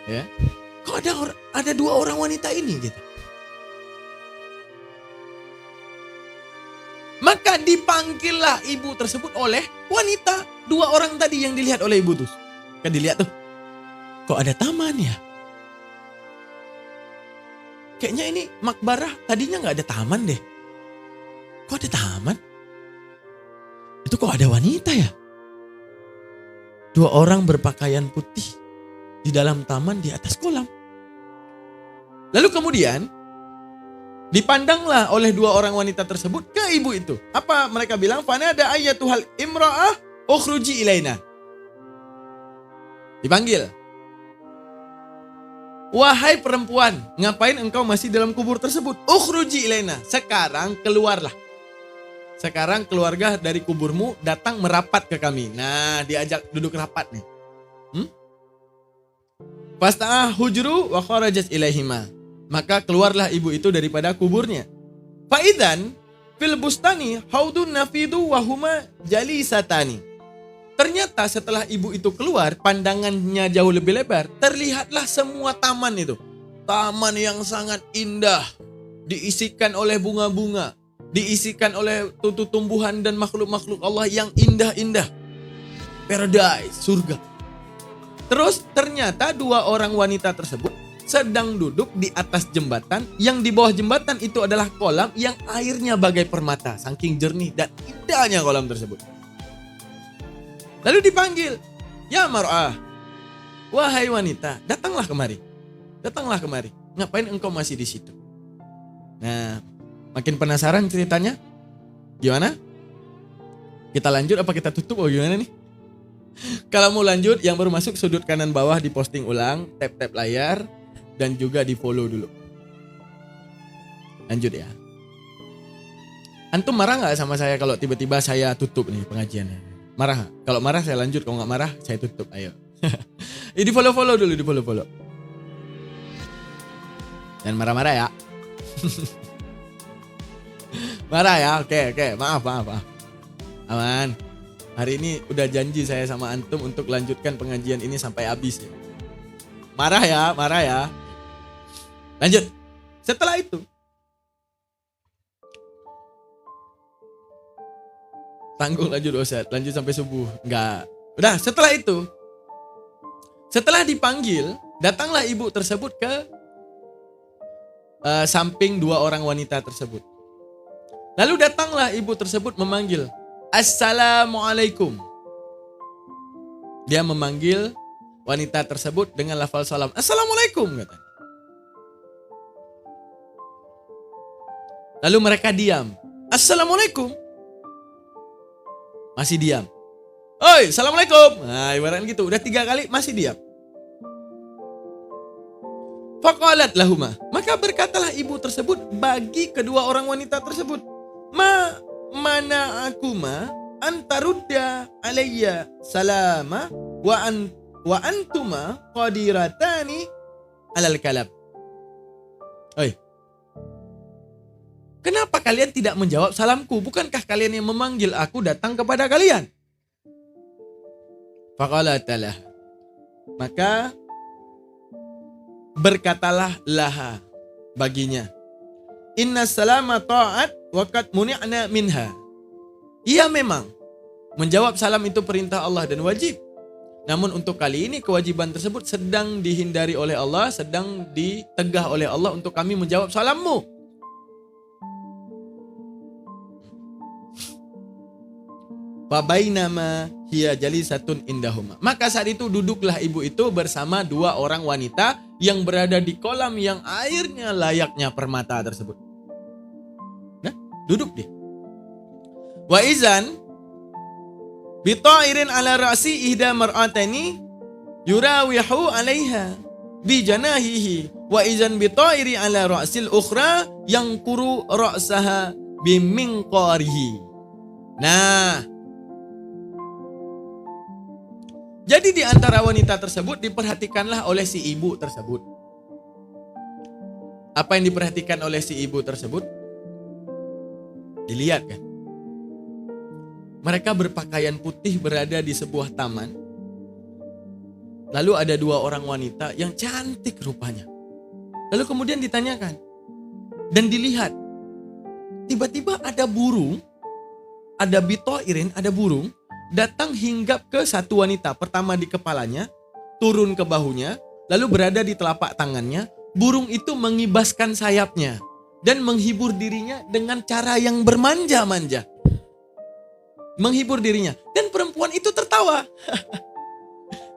Ya. Kok ada dua orang wanita ini gitu. Maka dipanggillah ibu tersebut oleh wanita. Dua orang tadi yang dilihat oleh ibu tuh. Kan dilihat tuh. Kok ada taman ya? Kayaknya ini makbarah tadinya gak ada taman deh. Kok ada taman? Itu kok ada wanita ya? Dua orang berpakaian putih di dalam taman di atas kolam. Lalu kemudian dipandanglah oleh dua orang wanita tersebut ke ibu itu. Apa mereka bilang? Fanada ayyatuhal imra'ah ukhruji ilaina. Dipanggil. Wahai perempuan, ngapain engkau masih dalam kubur tersebut? Ukhruji ilaina. Sekarang keluarlah. Sekarang keluarga dari kuburmu datang merapat ke kami. Nah, diajak duduk rapat nih. Fasta'ah hujru wa kharajat ilaihima. Maka keluarlah ibu itu daripada kuburnya. Faidan fil bustani haudun nafidu wa huma jalisatani. Ternyata setelah ibu itu keluar, pandangannya jauh lebih lebar. Terlihatlah semua taman itu. Taman yang sangat indah. Diisikan oleh bunga-bunga. Diisikan oleh tumbuhan dan makhluk-makhluk Allah yang indah-indah. Paradise, surga. Terus ternyata dua orang wanita tersebut sedang duduk di atas jembatan. Yang di bawah jembatan itu adalah kolam yang airnya bagai permata. Saking jernih dan indahnya kolam tersebut. Lalu dipanggil, ya mar'ah, wahai wanita, datanglah kemari. Datanglah kemari. Ngapain engkau masih di situ? Nah, makin penasaran ceritanya? Gimana? Kita lanjut apa kita tutup? Oh gimana nih? Kalau mau lanjut, yang baru masuk sudut kanan bawah diposting ulang, tap-tap layar, dan juga di follow dulu. Lanjut ya. Antum marah gak sama saya kalau tiba-tiba saya tutup nih pengajiannya? Marah? Kalau marah saya lanjut, kalau gak marah saya tutup. Ayo. Di follow-follow dulu, di follow-follow. Dan marah-marah ya. Marah ya, oke. Maaf. Aman. Hari ini udah janji saya sama antum untuk lanjutkan pengajian ini sampai habis ya. Marah ya. Lanjut. Setelah itu, tanggung lanjut Ustaz, lanjut sampai subuh. Enggak. Udah, setelah dipanggil, datanglah ibu tersebut ke samping dua orang wanita tersebut. Lalu datanglah ibu tersebut memanggil, Assalamualaikum. Dia memanggil wanita tersebut dengan lafal salam. Assalamualaikum, kata. Lalu mereka diam. Assalamualaikum. Masih diam. Oi, assalamualaikum. Nah, ibaratnya gitu. Udah 3 kali masih diam. Faqalat lahuma. Maka berkatalah ibu tersebut bagi kedua orang wanita tersebut. Mana akuma antarudda alayya salama wa antuma qadiratani alal kalab. Oi. Kenapa kalian tidak menjawab salamku? Bukankah kalian yang memanggil aku datang kepada kalian? Faqalatalah. Maka berkatalah laha baginya. Inna salama ta'at wa qad muni'na minha. Iya memang, menjawab salam itu perintah Allah dan wajib. Namun untuk kali ini kewajiban tersebut sedang dihindari oleh Allah, sedang ditegah oleh Allah untuk kami menjawab salammu. Fabainama hiya jalisatun indahuma. Maka saat itu duduklah ibu itu bersama dua orang wanita yang berada di kolam yang airnya layaknya permata tersebut. Nah, duduk dia. Wa izan bitairin ala ra'si ihda mar'atani yurawihu 'alaiha bi janahihi wa izan bitairi ala ra'sil ukhra yanquru ra'saha bi minqarihi. Nah, jadi di antara wanita tersebut diperhatikanlah oleh si ibu tersebut. Apa yang diperhatikan oleh si ibu tersebut? Dilihat kan? Mereka berpakaian putih berada di sebuah taman. Lalu ada dua orang wanita yang cantik rupanya. Lalu kemudian ditanyakan. Dan dilihat. Tiba-tiba ada burung. Ada bitoirin, ada burung. Datang hinggap ke satu wanita. Pertama di kepalanya, turun ke bahunya, lalu berada di telapak tangannya. Burung itu mengibaskan sayapnya dan menghibur dirinya dengan cara yang bermanja-manja. Menghibur dirinya. Dan perempuan itu tertawa.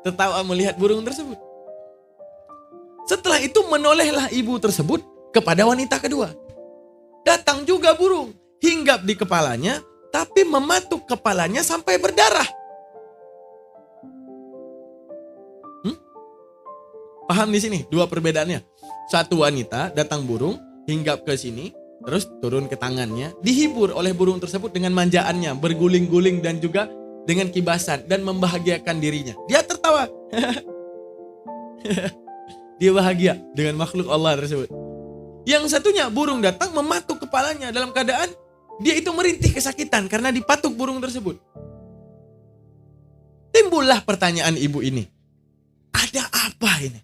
Tertawa melihat burung tersebut. Setelah itu menolehlah ibu tersebut kepada wanita kedua. Datang juga burung, hinggap di kepalanya, tapi mematuk kepalanya sampai berdarah. Paham di sini dua perbedaannya. Satu wanita datang burung, hinggap ke sini, terus turun ke tangannya, dihibur oleh burung tersebut dengan manjaannya, berguling-guling dan juga dengan kibasan dan membahagiakan dirinya. Dia tertawa. Dia bahagia dengan makhluk Allah tersebut. Yang satunya burung datang mematuk kepalanya dalam keadaan dia itu merintih kesakitan karena dipatuk burung tersebut. Timbullah pertanyaan ibu ini. Ada apa ini?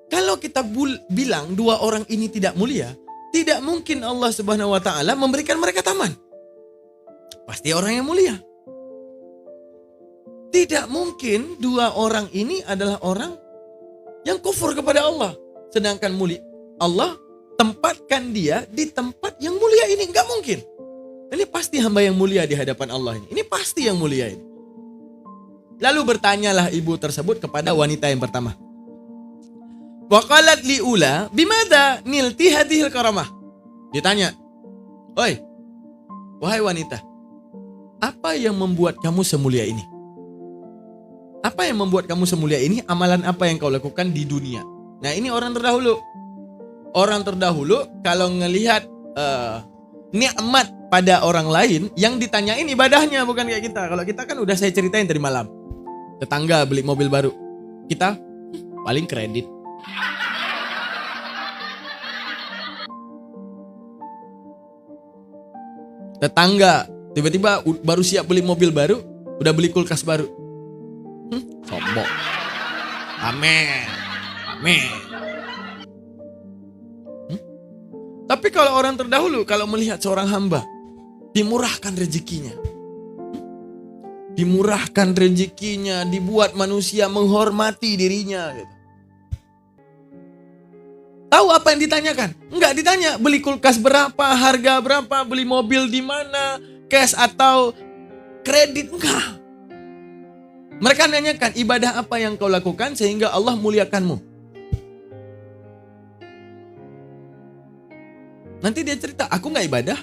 Kalau kita bilang dua orang ini tidak mulia, tidak mungkin Allah Subhanahu wa taala memberikan mereka taman. Pasti orang yang mulia. Tidak mungkin dua orang ini adalah orang yang kufur kepada Allah. Sedangkan mulia Allah tempatkan dia di tempat yang mulia ini. Enggak mungkin. Ini pasti hamba yang mulia di hadapan Allah ini. Ini pasti yang mulia ini. Lalu bertanyalah ibu tersebut kepada wanita yang pertama. Waqalat li'ula bimada nilti hadhil karamah. Ditanya. Oi, wahai wanita, apa yang membuat kamu semulia ini? Apa yang membuat kamu semulia ini? Amalan apa yang kau lakukan di dunia? Nah, ini orang terdahulu. Orang terdahulu kalau ngelihat nikmat pada orang lain, yang ditanyain ibadahnya, bukan kayak kita. Kalau kita kan udah saya ceritain tadi malam. Tetangga beli mobil baru. Kita paling kredit. Tetangga tiba-tiba baru siap beli mobil baru, udah beli kulkas baru. Sombong. Amin. Amin. Tapi kalau orang terdahulu, kalau melihat seorang hamba, dimurahkan rezekinya. Dimurahkan rezekinya, dibuat manusia menghormati dirinya. Gitu. Tahu apa yang ditanyakan? Enggak ditanya beli kulkas berapa, harga berapa, beli mobil di mana, cash atau kredit, enggak. Mereka nanyakan ibadah apa yang kau lakukan sehingga Allah muliakanmu. Nanti dia cerita, aku enggak ibadah.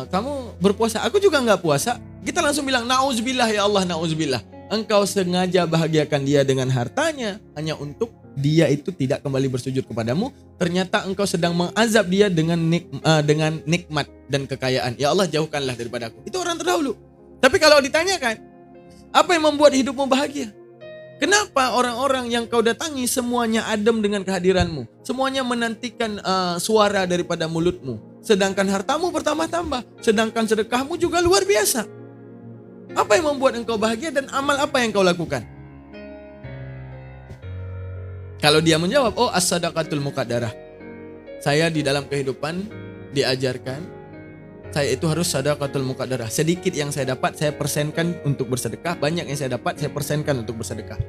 Kamu berpuasa, aku juga enggak puasa. Kita langsung bilang, na'udzubillah ya Allah, na'udzubillah. Engkau sengaja bahagiakan dia dengan hartanya hanya untuk dia itu tidak kembali bersujud kepadamu. Ternyata engkau sedang mengazab dia dengan nikmat dan kekayaan. Ya Allah, jauhkanlah daripada aku. Itu orang terdahulu. Tapi kalau ditanyakan, apa yang membuat hidupmu bahagia? Kenapa orang-orang yang kau datangi semuanya adem dengan kehadiranmu? Semuanya menantikan suara daripada mulutmu. Sedangkan hartamu bertambah-tambah. Sedangkan sedekahmu juga luar biasa. Apa yang membuat engkau bahagia dan amal apa yang kau lakukan? Kalau dia menjawab, oh as-sadaqatul muqaddarah. Saya di dalam kehidupan diajarkan, saya itu harus sadaqatul muqaddarah. Sedikit yang saya dapat, saya persenkan untuk bersedekah. Banyak yang saya dapat, saya persenkan untuk bersedekah.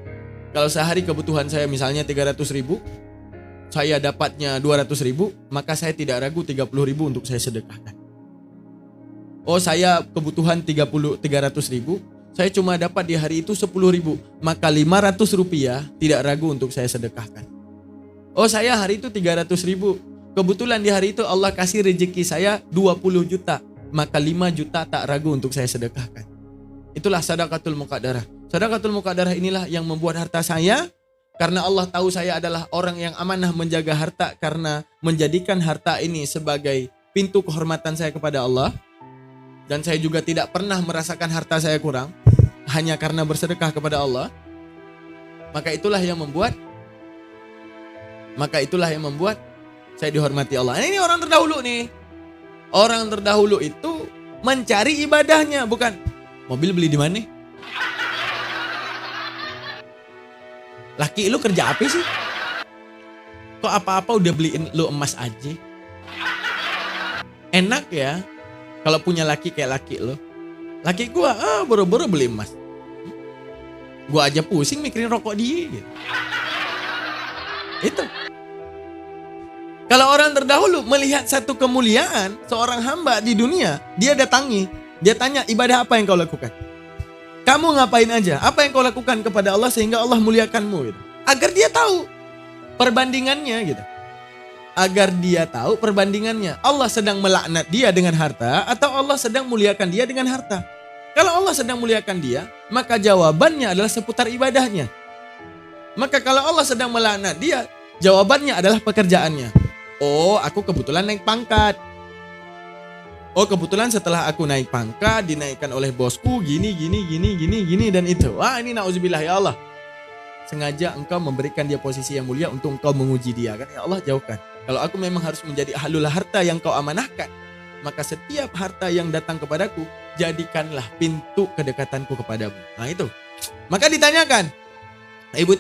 Kalau sehari kebutuhan saya misalnya 300.000, saya dapatnya 200.000, maka saya tidak ragu 30.000 untuk saya sedekahkan. Oh saya kebutuhan 300.000, saya cuma dapat di hari itu 10.000, maka 500 rupiah tidak ragu untuk saya sedekahkan. Oh saya hari itu 300.000, kebetulan di hari itu Allah kasih rezeki saya 20 juta, maka 5 juta tak ragu untuk saya sedekahkan. Itulah sadaqatul muqaddarah. Sadaqatul muqaddarah inilah yang membuat harta saya, karena Allah tahu saya adalah orang yang amanah menjaga harta, karena menjadikan harta ini sebagai pintu kehormatan saya kepada Allah. Dan saya juga tidak pernah merasakan harta saya kurang hanya karena bersedekah kepada Allah. Maka itulah yang membuat saya dihormati Allah. Ini orang terdahulu nih. Orang terdahulu itu mencari ibadahnya, bukan mobil beli di mana? Laki lu kerja apa sih? Kok apa-apa udah beliin lu emas aja? Enak ya. Kalau punya laki kayak laki lo. Laki gua boro-boro beli emas. Gua aja pusing mikirin rokok dia gitu. Itu. Kalau orang terdahulu melihat satu kemuliaan seorang hamba di dunia, dia datangi, dia tanya, ibadah apa yang kau lakukan? Kamu ngapain aja? Apa yang kau lakukan kepada Allah sehingga Allah muliakanmu gitu. Agar dia tahu perbandingannya gitu. Agar dia tahu perbandingannya. Allah sedang melaknat dia dengan harta atau Allah sedang muliakan dia dengan harta. Kalau Allah sedang muliakan dia, maka jawabannya adalah seputar ibadahnya. Maka kalau Allah sedang melaknat dia, jawabannya adalah pekerjaannya. Oh, aku kebetulan naik pangkat. Oh, kebetulan setelah aku naik pangkat, dinaikkan oleh bosku gini dan itu. Wah, ini na'udzubillah ya Allah. Sengaja engkau memberikan dia posisi yang mulia untuk engkau menguji dia. Kan ya Allah, jauhkan. Kalau aku memang harus menjadi ahlul harta yang kau amanahkan, maka setiap harta yang datang kepadaku, jadikanlah pintu kedekatanku kepadamu. Nah itu. Maka ditanyakan. Ibu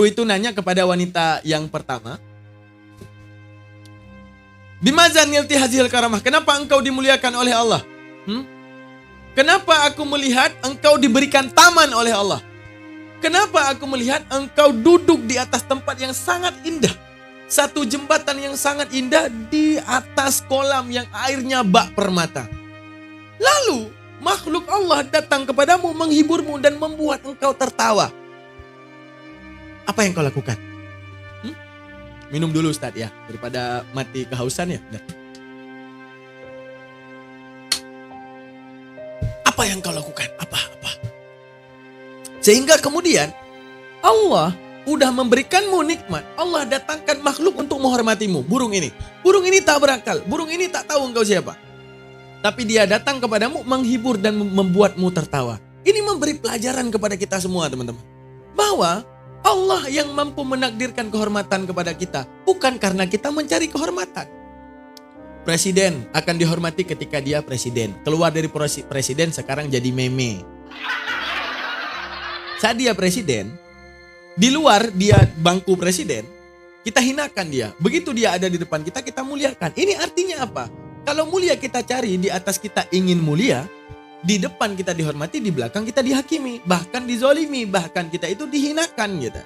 itu nanya kepada wanita yang pertama. Bimazan nilti hazil karamah. Kenapa engkau dimuliakan oleh Allah? Kenapa aku melihat engkau diberikan taman oleh Allah? Kenapa aku melihat engkau duduk di atas tempat yang sangat indah? Satu jembatan yang sangat indah di atas kolam yang airnya bak permata. Lalu makhluk Allah datang kepadamu, menghiburmu dan membuat engkau tertawa. Apa yang kau lakukan? Minum dulu Ustaz ya, daripada mati kehausan ya. Apa yang kau lakukan? Apa? Sehingga kemudian Allah udah memberikanmu nikmat. Allah datangkan makhluk untuk menghormatimu. Burung ini tak berakal. Burung ini tak tahu engkau siapa. Tapi dia datang kepadamu menghibur dan membuatmu tertawa. Ini memberi pelajaran kepada kita semua teman-teman. Bahwa Allah yang mampu menakdirkan kehormatan kepada kita. Bukan karena kita mencari kehormatan. Presiden akan dihormati ketika dia presiden. Keluar dari presiden sekarang jadi meme. Saat dia presiden, di luar dia bangku presiden, kita hinakan dia. Begitu dia ada di depan kita, kita muliakan. Ini artinya apa? Kalau mulia kita cari, di atas kita ingin mulia, di depan kita dihormati, di belakang kita dihakimi, bahkan dizolimi, bahkan kita itu dihinakan gitu.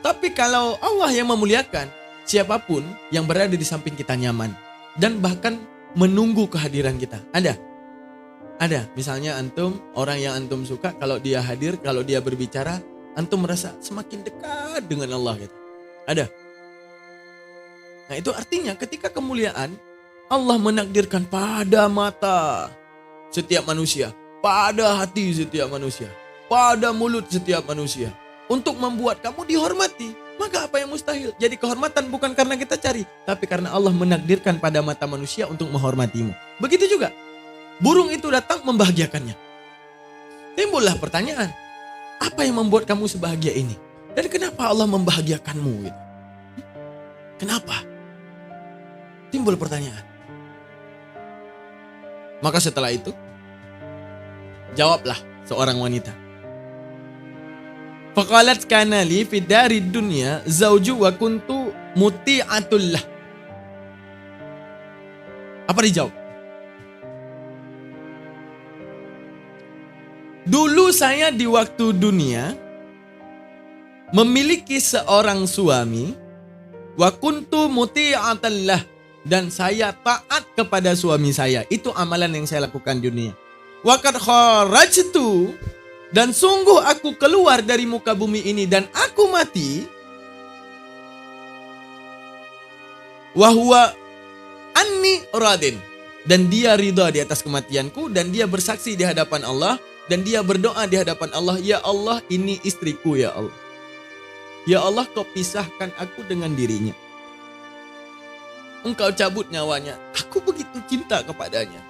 Tapi kalau Allah yang memuliakan, siapapun yang berada di samping kita nyaman dan bahkan menunggu kehadiran kita. Ada. Misalnya antum, orang yang antum suka, kalau dia hadir, kalau dia berbicara, antum merasa semakin dekat dengan Allah gitu. Ada. Nah, itu artinya ketika kemuliaan Allah menakdirkan pada mata setiap manusia, pada hati setiap manusia, pada mulut setiap manusia, untuk membuat kamu dihormati. Maka apa yang mustahil? Jadi kehormatan bukan karena kita cari, tapi karena Allah menakdirkan pada mata manusia untuk menghormatimu. Begitu juga burung itu datang membahagiakannya. Timbullah pertanyaan, apa yang membuat kamu sebahagia ini? Dan kenapa Allah membahagiakanmu gitu? Kenapa? Timbul pertanyaan. Maka setelah itu, jawablah seorang wanita. Faqalat kana li fi darid dunya zauju wa kuntu muti'atul lah. Apa dijawab? Dulu saya di waktu dunia memiliki seorang suami, wa kuntu muti'atan lah, dan saya taat kepada suami saya. Itu amalan yang saya lakukan di dunia. Wa qad kharajtu, dan sungguh aku keluar dari muka bumi ini dan aku mati. Wa huwa anni radin, dan dia ridha di atas kematianku, dan dia bersaksi di hadapan Allah, dan dia berdoa di hadapan Allah, ya Allah, ini istriku ya Allah. Ya Allah, kau pisahkan aku dengan dirinya. Engkau cabut nyawanya. Aku begitu cinta kepadanya.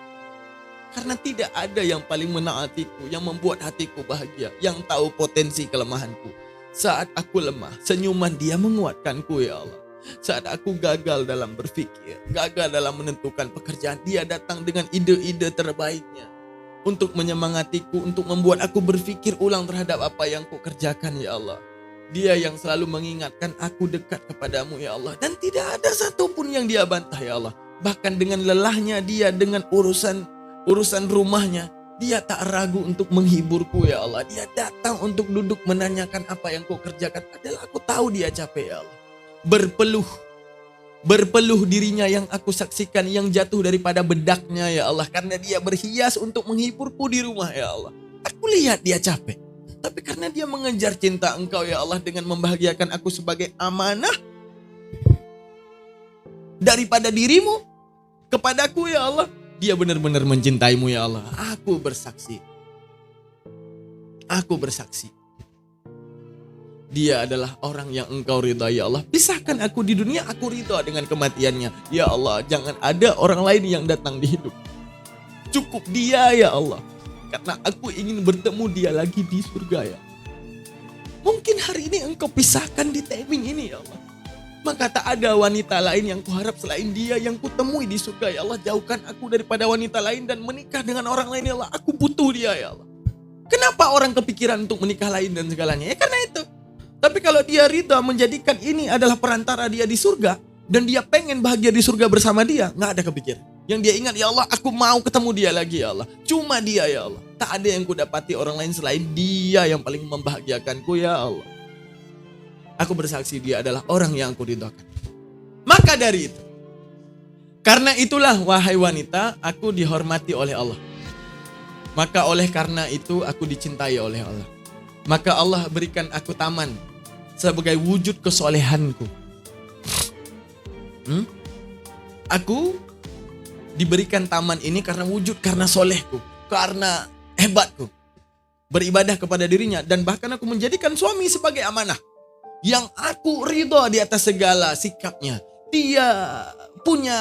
Karena tidak ada yang paling menaatiku, yang membuat hatiku bahagia, yang tahu potensi kelemahanku. Saat aku lemah, senyuman dia menguatkanku ya Allah. Saat aku gagal dalam berpikir, gagal dalam menentukan pekerjaan, dia datang dengan ide-ide terbaiknya. Untuk menyemangatiku, untuk membuat aku berpikir ulang terhadap apa yang ku kerjakan ya Allah. Dia yang selalu mengingatkan aku dekat kepadamu ya Allah. Dan tidak ada satupun yang dia bantah ya Allah. Bahkan dengan lelahnya dia, dengan urusan rumahnya, dia tak ragu untuk menghiburku ya Allah. Dia datang untuk duduk menanyakan apa yang ku kerjakan. Padahal aku tahu dia capek ya Allah. Berpeluh dirinya yang aku saksikan, yang jatuh daripada bedaknya ya Allah. Karena dia berhias untuk menghiburku di rumah ya Allah. Aku lihat dia capek. Tapi karena dia mengejar cinta engkau ya Allah, dengan membahagiakan aku sebagai amanah daripada dirimu kepadaku ya Allah. Dia benar-benar mencintaimu ya Allah. Aku bersaksi. Dia adalah orang yang engkau ridha ya Allah. Pisahkan aku di dunia, aku ridha dengan kematiannya. Ya Allah, jangan ada orang lain yang datang di hidup. Cukup dia ya Allah. Karena aku ingin bertemu dia lagi di surga ya. Mungkin hari ini engkau pisahkan di timing ini ya Allah. Maka tak ada wanita lain yang kuharap selain dia yang kutemui di surga ya Allah. Jauhkan aku daripada wanita lain dan menikah dengan orang lain ya Allah. Aku butuh dia ya Allah. Kenapa orang kepikiran untuk menikah lain dan segalanya? Ya karena itu. Tapi kalau dia ridha menjadikan ini adalah perantara dia di surga, dan dia pengen bahagia di surga bersama dia, gak ada kepikiran. Yang dia ingat, ya Allah, aku mau ketemu dia lagi ya Allah. Cuma dia ya Allah. Tak ada yang kudapati orang lain selain dia yang paling membahagiakanku ya Allah. Aku bersaksi dia adalah orang yang aku ridhakan. Maka dari itu, karena itulah wahai wanita, aku dihormati oleh Allah. Maka oleh karena itu aku dicintai oleh Allah. Maka Allah berikan aku taman sebagai wujud kesolehanku. Aku diberikan taman ini karena wujud, karena solehku, karena hebatku, beribadah kepada dirinya, dan bahkan aku menjadikan suami sebagai amanah yang aku ridho di atas segala sikapnya. Dia punya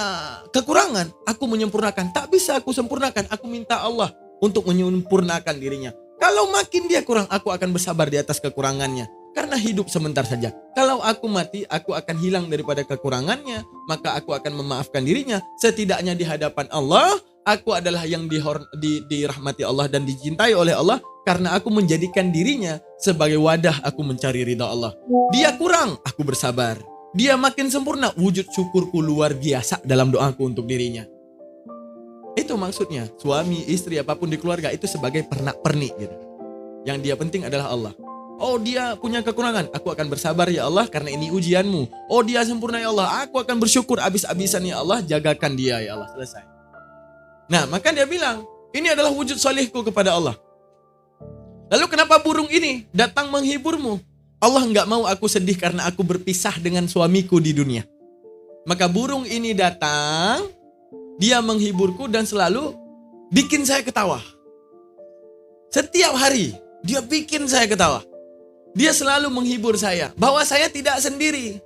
kekurangan, aku menyempurnakan. Tak bisa aku sempurnakan, aku minta Allah untuk menyempurnakan dirinya. Kalau makin dia kurang, aku akan bersabar di atas kekurangannya. Karena hidup sebentar saja. Kalau aku mati, aku akan hilang daripada kekurangannya. Maka aku akan memaafkan dirinya. Setidaknya di hadapan Allah, aku adalah yang dirahmati Allah dan dicintai oleh Allah. Karena aku menjadikan dirinya sebagai wadah aku mencari ridha Allah. Dia kurang, aku bersabar. dia makin sempurna, wujud syukurku luar biasa dalam doaku untuk dirinya. Itu maksudnya, suami, istri, apapun di keluarga itu sebagai pernak-pernik gitu. Yang dia penting adalah Allah. Oh, dia punya kekurangan, aku akan bersabar ya Allah karena ini ujianmu. Oh, dia sempurna ya Allah, aku akan bersyukur abis-abisan ya Allah, jagakan dia ya Allah. Selesai. Nah, maka dia bilang, ini adalah wujud solihku kepada Allah. Lalu kenapa burung ini datang menghiburmu? Allah nggak mau aku sedih karena aku berpisah dengan suamiku di dunia. Maka burung ini datang, dia menghiburku dan selalu bikin saya ketawa. Setiap hari, dia bikin saya ketawa. Dia selalu menghibur saya, bahwa saya tidak sendiri.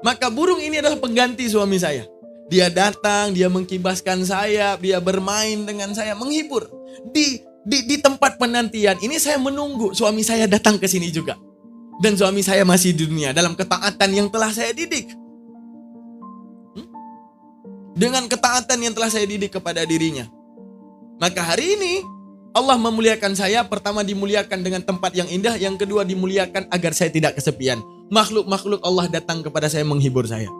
Maka burung ini adalah pengganti suami saya. Dia datang, dia mengkibaskan sayap, dia bermain dengan saya, menghibur. Di tempat penantian ini saya menunggu suami saya datang ke sini juga. Dan suami saya masih di dunia dalam ketaatan yang telah saya didik. Dengan ketaatan yang telah saya didik kepada dirinya. Maka hari ini Allah memuliakan saya, pertama dimuliakan dengan tempat yang indah, yang kedua dimuliakan agar saya tidak kesepian. Makhluk-makhluk Allah datang kepada saya menghibur saya.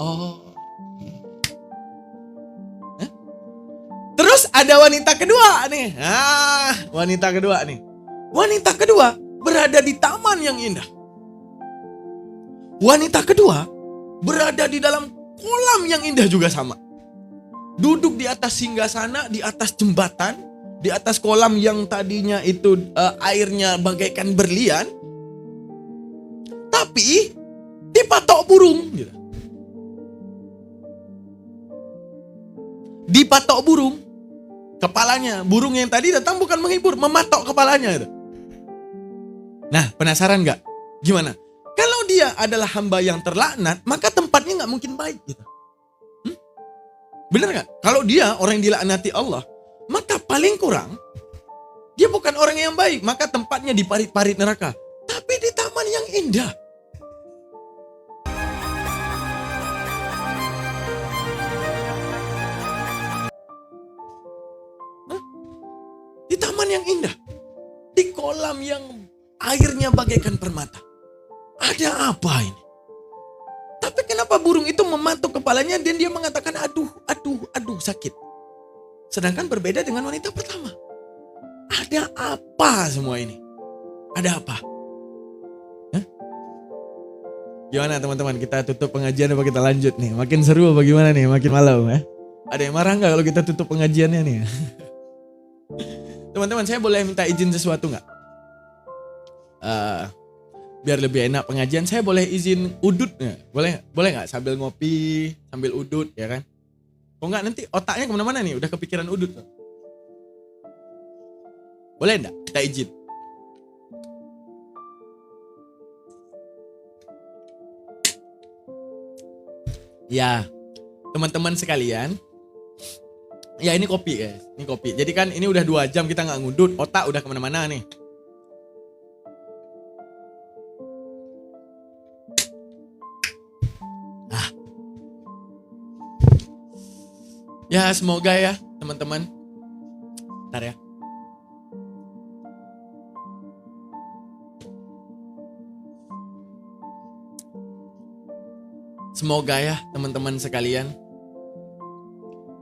Oh. Terus ada wanita kedua nih. Wanita kedua nih. Wanita kedua berada di taman yang indah. Wanita kedua berada di dalam kolam yang indah juga sama. Duduk di atas singgasana, di atas jembatan, di atas kolam yang tadinya itu airnya bagaikan berlian, tapi dipatok burung. Gitu. Dipatok burung, kepalanya. Burung yang tadi datang bukan menghibur, mematok kepalanya. Gitu. Nah, penasaran gak? Gimana? Kalau dia adalah hamba yang terlaknat, maka tempatnya gak mungkin baik. Gitu. Bener gak? Kalau dia orang yang dilaknati Allah, maka paling kurang dia bukan orang yang baik, maka tempatnya di parit-parit neraka. Tapi di taman yang indah. Di taman yang indah. Di kolam yang airnya bagaikan permata. Ada apa ini? Tapi kenapa burung itu mematuk kepalanya dan dia mengatakan aduh sakit. Sedangkan berbeda dengan wanita pertama. Ada apa semua ini? Ada apa? Gimana teman-teman, kita tutup pengajian apa kita lanjut nih? Makin seru apa gimana nih? Makin malam ya? Ada yang marah gak kalau kita tutup pengajiannya nih? Teman-teman, saya boleh minta izin sesuatu gak? Biar lebih enak pengajian, saya boleh izin udut gak? Boleh gak? Sambil ngopi, sambil udut ya kan? Kok enggak nanti otaknya kemana-mana nih, udah kepikiran udut. Boleh enggak? Kita izin. Ya, teman-teman sekalian. Ya ini kopi guys, ini kopi. Jadi kan ini udah 2 jam kita nggak ngudut, otak udah kemana-mana nih. Ya semoga ya teman-teman. Bentar ya. Semoga ya teman-teman sekalian.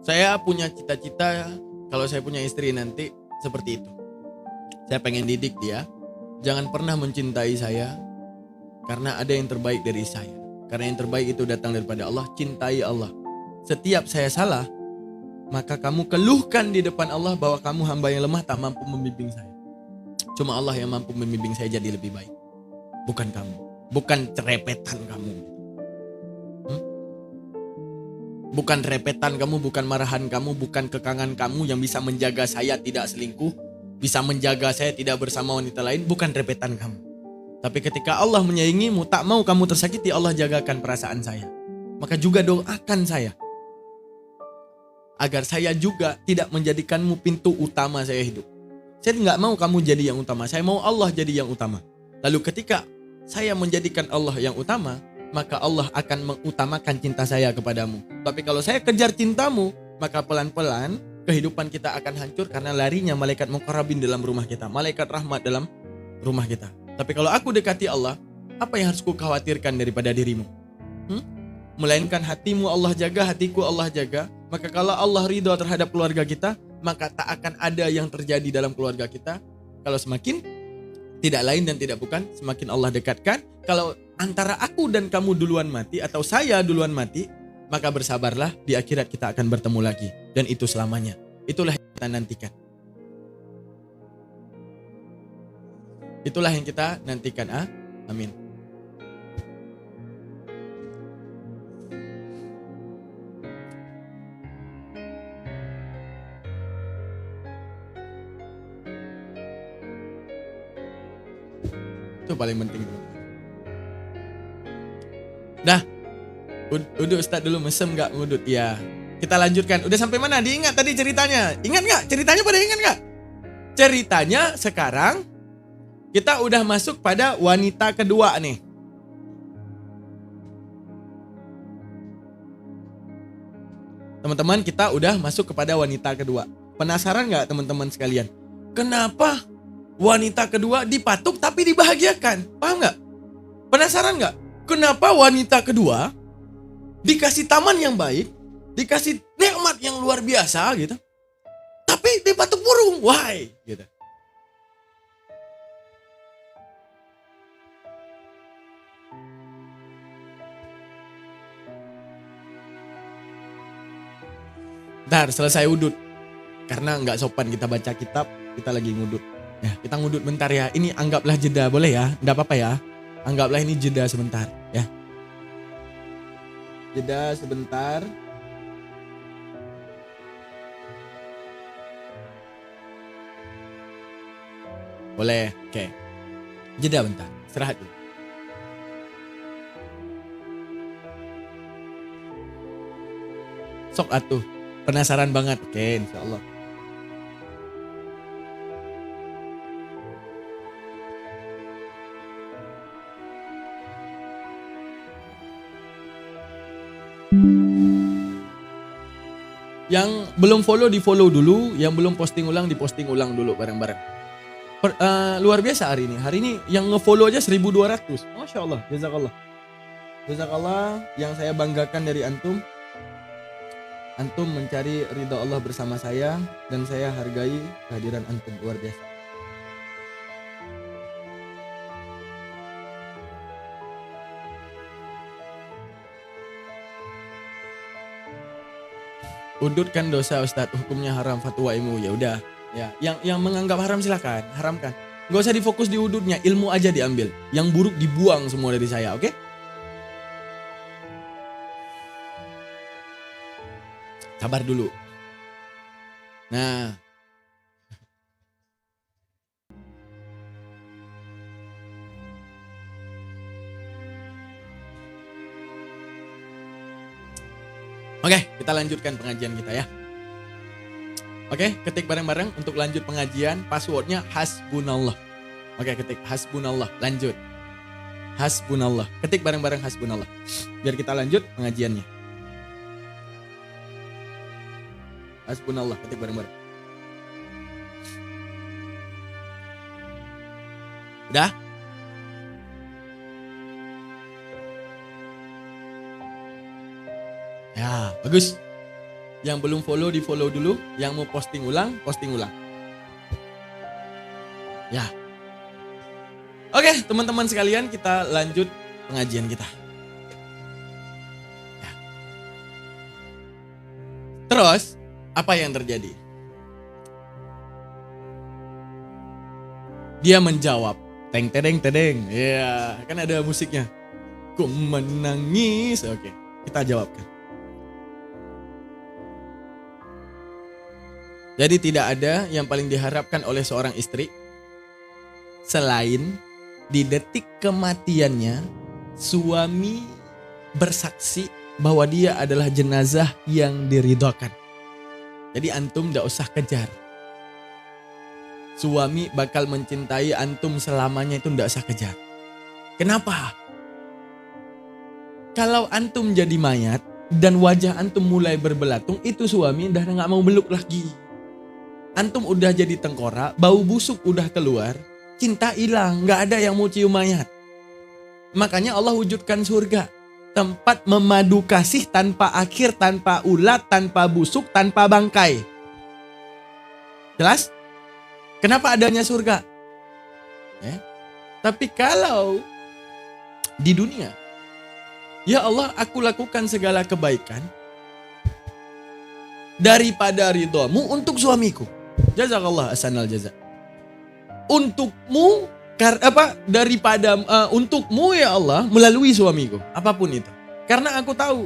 Saya punya cita-cita kalau saya punya istri nanti seperti itu. Saya pengen didik dia. Jangan pernah mencintai saya karena ada yang terbaik dari saya. Karena yang terbaik itu datang daripada Allah. Cintai Allah. Setiap saya salah, maka kamu keluhkan di depan Allah bahwa kamu hamba yang lemah tak mampu membimbing saya. Cuma Allah yang mampu membimbing saya jadi lebih baik. Bukan kamu. Bukan cerepetan kamu. Bukan repetan kamu, bukan marahan kamu, bukan kekangan kamu yang bisa menjaga saya tidak selingkuh. Bisa menjaga saya tidak bersama wanita lain. Bukan repetan kamu. Tapi ketika Allah menyayangimu, tak mau kamu tersakiti, Allah jagakan perasaan saya. Maka juga doakan saya. Agar saya juga tidak menjadikanmu pintu utama saya hidup. Saya tidak mau kamu jadi yang utama. Saya mau Allah jadi yang utama. Lalu ketika saya menjadikan Allah yang utama, maka Allah akan mengutamakan cinta saya kepadamu. Tapi kalau saya kejar cintamu, maka pelan-pelan kehidupan kita akan hancur karena larinya malaikat muqarrabin dalam rumah kita. Malaikat rahmat dalam rumah kita. Tapi kalau aku dekati Allah Apa yang harus ku khawatirkan daripada dirimu? Melainkan hatimu Allah jaga, hatiku Allah jaga. Maka kalau Allah ridho terhadap keluarga kita, maka tak akan ada yang terjadi dalam keluarga kita. Kalau semakin tidak lain dan tidak bukan, semakin Allah dekatkan. Kalau antara aku dan kamu duluan mati atau saya duluan mati, maka bersabarlah, di akhirat kita akan bertemu lagi. Dan itu selamanya. Itulah yang kita nantikan. Itulah yang kita nantikan. Amin. Itu paling penting. Dah. Udut Ustaz dulu mesem gak ngudut? Ya. Kita lanjutkan. Udah sampai mana? Diingat tadi ceritanya. Ingat gak? Ceritanya pada ingat gak? Ceritanya sekarang kita udah masuk pada wanita kedua nih. Teman-teman, kita udah masuk kepada wanita kedua. Penasaran gak teman-teman sekalian? Kenapa wanita kedua dipatuk tapi dibahagiakan? Paham gak? Penasaran gak? Kenapa wanita kedua dikasih taman yang baik, dikasih nikmat yang luar biasa gitu, tapi dipatuk burung? Why? Gitu. Ntar selesai udut. Karena nggak sopan kita baca kitab, kita lagi ngudut. Ya, kita ngudut bentar ya. Ini anggaplah jeda, boleh ya? Nggak apa-apa ya. Anggaplah ini jeda sebentar ya. Jeda sebentar. Boleh, oke. Jeda bentar, istirahat dulu. Sok atuh, penasaran banget. Oke, insya Allah. Yang belum follow di follow dulu, yang belum posting ulang di posting ulang dulu bareng-bareng. Luar biasa hari ini. Hari ini yang nge-follow aja 1200. Masya Allah, jazakallah. Jazakallah, yang saya banggakan dari antum. Antum mencari ridha Allah bersama saya dan saya hargai kehadiran antum, luar biasa. Udut kan dosa Ustadz, hukumnya haram, fatwa MUI. Ya udah, ya. Yang menganggap haram silakan, haramkan. Gak usah difokus di udutnya, ilmu aja diambil. Yang buruk dibuang semua dari saya, oke? Sabar dulu. Nah. Oke, kita lanjutkan pengajian kita ya. Oke, ketik bareng-bareng untuk lanjut pengajian. Passwordnya hasbunallah. Oke, ketik hasbunallah. Lanjut. Hasbunallah. Ketik bareng-bareng hasbunallah. Biar kita lanjut pengajiannya. Hasbunallah. Ketik bareng-bareng. Udah? Ya, bagus. Yang belum follow di follow dulu, yang mau posting ulang, posting ulang. Ya. Oke, teman-teman sekalian, kita lanjut pengajian kita. Ya. Terus, apa yang terjadi? Dia menjawab, teng tedeng tedeng. Ya, kan ada musiknya. Ku menangis. Oke, kita jawabkan. Jadi tidak ada yang paling diharapkan oleh seorang istri selain di detik kematiannya suami bersaksi bahwa dia adalah jenazah yang diridhokan. Jadi antum tidak usah kejar. Suami bakal mencintai antum selamanya, itu tidak usah kejar. Kenapa? Kalau antum jadi mayat dan wajah antum mulai berbelatung, itu suami udah gak mau meluk lagi. Antum udah jadi tengkorak, bau busuk udah keluar, cinta hilang, gak ada yang mau cium mayat. Makanya Allah wujudkan surga. Tempat memadu kasih tanpa akhir, tanpa ulat, tanpa busuk, tanpa bangkai. Jelas? Kenapa adanya surga? Tapi kalau di dunia, ya Allah, aku lakukan segala kebaikan daripada ridhamu untuk suamiku. Jazakallah ahsanal jaza. Untukmu untukmu ya Allah melalui suamiku, apapun itu. Karena aku tahu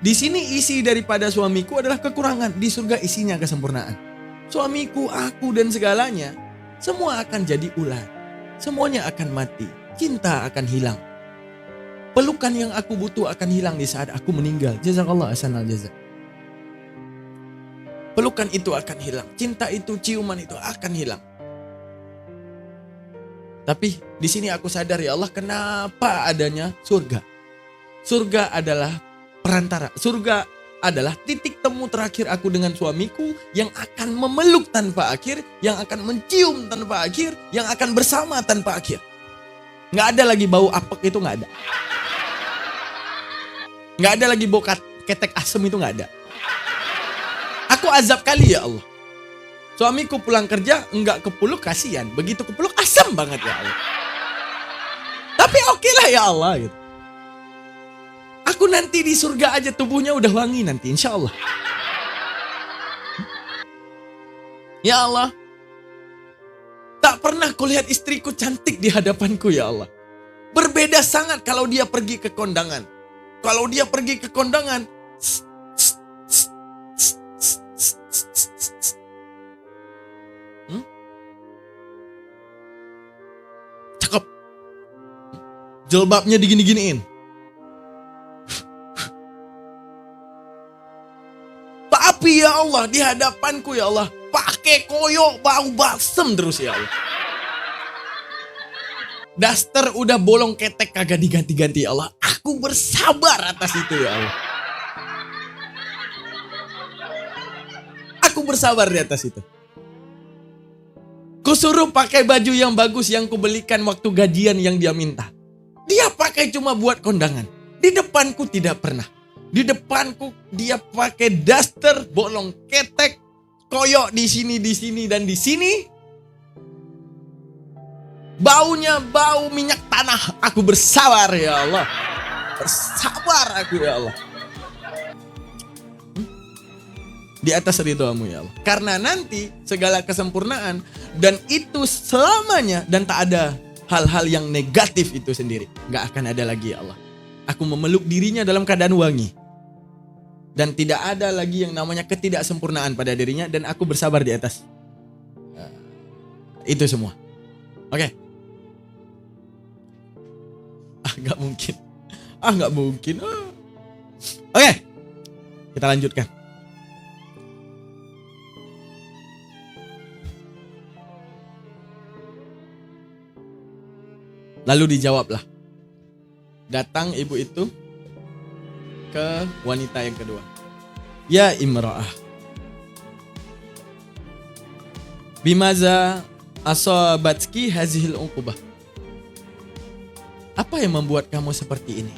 di sini isi daripada suamiku adalah kekurangan, di surga isinya kesempurnaan. Suamiku, aku dan segalanya semua akan jadi ulat. Semuanya akan mati. Cinta akan hilang. Pelukan yang aku butuh akan hilang di saat aku meninggal. Jazakallah ahsanal jaza. Pelukan itu akan hilang. Cinta itu, ciuman itu akan hilang. Tapi di sini aku sadar ya Allah, kenapa adanya surga. Surga adalah perantara. Surga adalah titik temu terakhir aku dengan suamiku yang akan memeluk tanpa akhir, yang akan mencium tanpa akhir, yang akan bersama tanpa akhir. Nggak ada lagi bau apek, itu nggak ada. Nggak ada lagi bau ketek asem, itu nggak ada. Aku azab kali ya Allah. Suamiku pulang kerja enggak kepeluk, kasihan. Begitu kepeluk asam banget ya Allah. Tapi oke lah ya Allah gitu. Aku nanti di surga aja tubuhnya udah wangi nanti insya Allah. Ya Allah. Tak pernah kulihat istriku cantik di hadapanku ya Allah. Berbeda sangat kalau dia pergi ke kondangan. Kalau dia pergi ke kondangan, cakep. Jilbabnya digini-giniin. Tapi ya Allah, di hadapanku ya Allah, pakai koyo bau balsem terus ya Allah. Daster udah bolong ketek kagak diganti-ganti ya Allah. Aku bersabar atas itu ya Allah. Aku bersabar di atas itu. Kusuruh pakai baju yang bagus yang kubelikan waktu gajian yang dia minta. Dia pakai cuma buat kondangan. Di depanku tidak pernah. Di depanku dia pakai daster bolong ketek, koyok di sini dan di sini. Baunya bau minyak tanah. Aku bersabar ya Allah. Bersabar aku ya Allah. Di atas ridhamu ya Allah. Karena nanti segala kesempurnaan dan itu selamanya dan tak ada hal-hal yang negatif itu sendiri. Gak akan ada lagi ya Allah. Aku memeluk dirinya dalam keadaan wangi. Dan tidak ada lagi yang namanya ketidaksempurnaan pada dirinya. Dan aku bersabar di atas. Itu semua. Oke. Gak mungkin. Gak mungkin. Oke. Kita lanjutkan. Lalu dijawablah. Datang ibu itu ke wanita yang kedua. Ya imra'ah. Bimaza asabatki hazihil uqubah. Apa yang membuat kamu seperti ini?